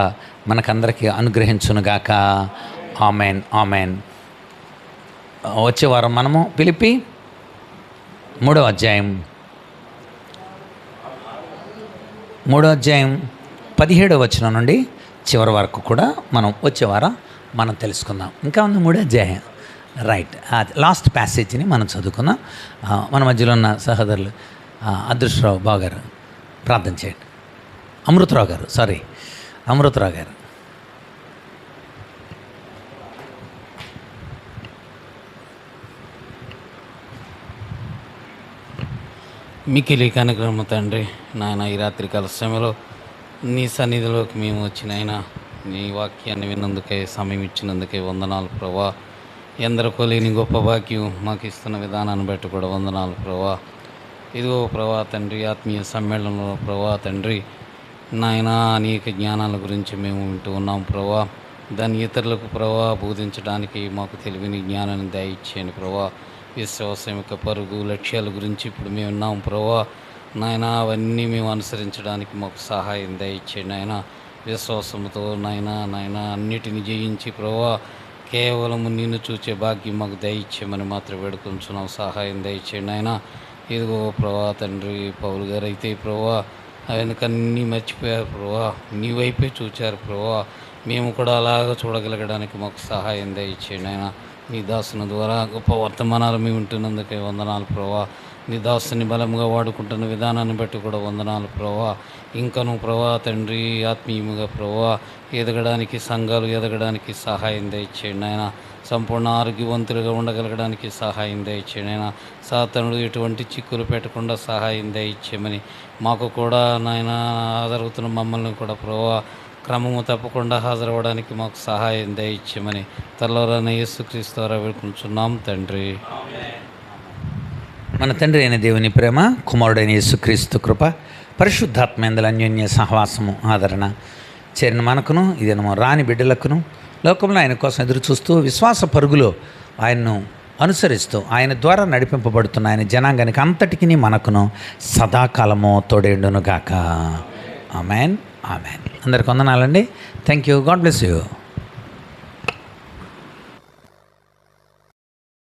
Speaker 1: మనకందరికీ అనుగ్రహించునుగాక. Amen, amen. వచ్చే వారం మనము ఫిలిప్పీ 3వ అధ్యాయం 17వ వచనం నుండి చివరి వరకు కూడా మనం వచ్చే వారం మనం తెలుసుకుందాం. ఇంకా ఉంది 3వ అధ్యాయం, రైట్. లాస్ట్ ప్యాసేజ్ని మనం చదువుకుందాం. మన మధ్యలో ఉన్న సహోదరులు అదృష్టరావు బావ గారు ప్రార్థన చేయండి. అమృతరావు గారు.
Speaker 2: మిక్కిలి కనుగ్రహము తండ్రి, నాయన ఈ రాత్రికాల సమయంలో నీ సన్నిధిలోకి మేము వచ్చినాయన నీ వాక్యాన్ని విన్నందుకే, సమయం ఇచ్చినందుకే వందనాలు ప్రభా. ఎందరికో లేని గొప్ప భాగ్యం మాకు ఇస్తున్న విధానాన్ని బట్టి కూడా వందనాలు ప్రభా. ఇదిగో ప్రభా తండ్రి, ఆత్మీయ సమ్మేళనంలో ప్రభా తండ్రి నాయన అనేక జ్ఞానాల గురించి మేము వింటూ ఉన్నాం ప్రభా. దాన్ని ఇతరులకు ప్రభా బోధించడానికి మాకు తెలివిని జ్ఞానాన్ని దయచేయండి ప్రభా. విశ్వాసం యొక్క పరుగు లక్ష్యాల గురించి ఇప్పుడు మేము ఉన్నాం ప్రభా. నాయన అవన్నీ మేము అనుసరించడానికి మాకు సహాయం దయచేయండి నాయన. విశ్వాసంతో నాయన అన్నిటిని జయించి ప్రభా కేవలం నిన్ను చూచే భాగ్యం మాకు దయచేయమని మాత్రం వేడుకొంచున్నాం. సహాయం దయచేయండి నాయన. ఇదిగో ప్రభా తండ్రి, పౌలు గారు అయితే ప్రభా ఆయనకన్నీ మర్చిపోయారు ప్రభా, నీ వైపే చూచారు ప్రభా. మేము కూడా అలాగ చూడగలగడానికి మాకు సహాయం దయచేయండి నాయన. నీ దాసుని ద్వారా గొప్ప వర్తమానాలు మేము వింటున్నందుకే వందనాలు ప్రభా. నీ దాసుని బలంగా వాడుకుంటున్న విధానాన్ని బట్టి కూడా వందనాలు ప్రభా. ఇంకను ప్రభా తండ్రి ఆత్మీయముగా ప్రభా ఎదగడానికి, సంఘాలు ఎదగడానికి సహాయం దయచేయండి ఆయన. సంపూర్ణ ఆరోగ్యవంతులుగా ఉండగలగడానికి సహాయం దయచేయండి ఆయన. సాతానుడు ఎటువంటి చిక్కులు పెట్టకుండా సహాయం దయచేయమని, మాకు కూడా నాయన హాజరవుతున్న మమ్మల్ని కూడా ప్రభా క్రమము తప్పకుండా హాజరవ్వడానికి మాకు సహాయం దయచేయమని తల్లోరైన యేసుక్రీస్తు ద్వారా వేడుకుంటున్నాం తండ్రి.
Speaker 1: మన తండ్రి అయిన దేవుని ప్రేమ, కుమారుడైన యేసుక్రీస్తు కృప, పరిశుద్ధాత్మేందల అన్యోన్య సహవాసము, ఆదరణ చేరిన మనకును, ఇదేమో రాని బిడ్డలకును, లోకంలో ఆయన కోసం ఎదురు చూస్తూ విశ్వాస పరుగులో ఆయన్ను అనుసరిస్తూ ఆయన ద్వారా నడిపింపబడుతున్న ఆయన జనాంగానికి అంతటికి మనకును సదాకాలము తోడేండునుగాక. Amen, amen. అందరికి వందనాలండి. Thank you. God bless you.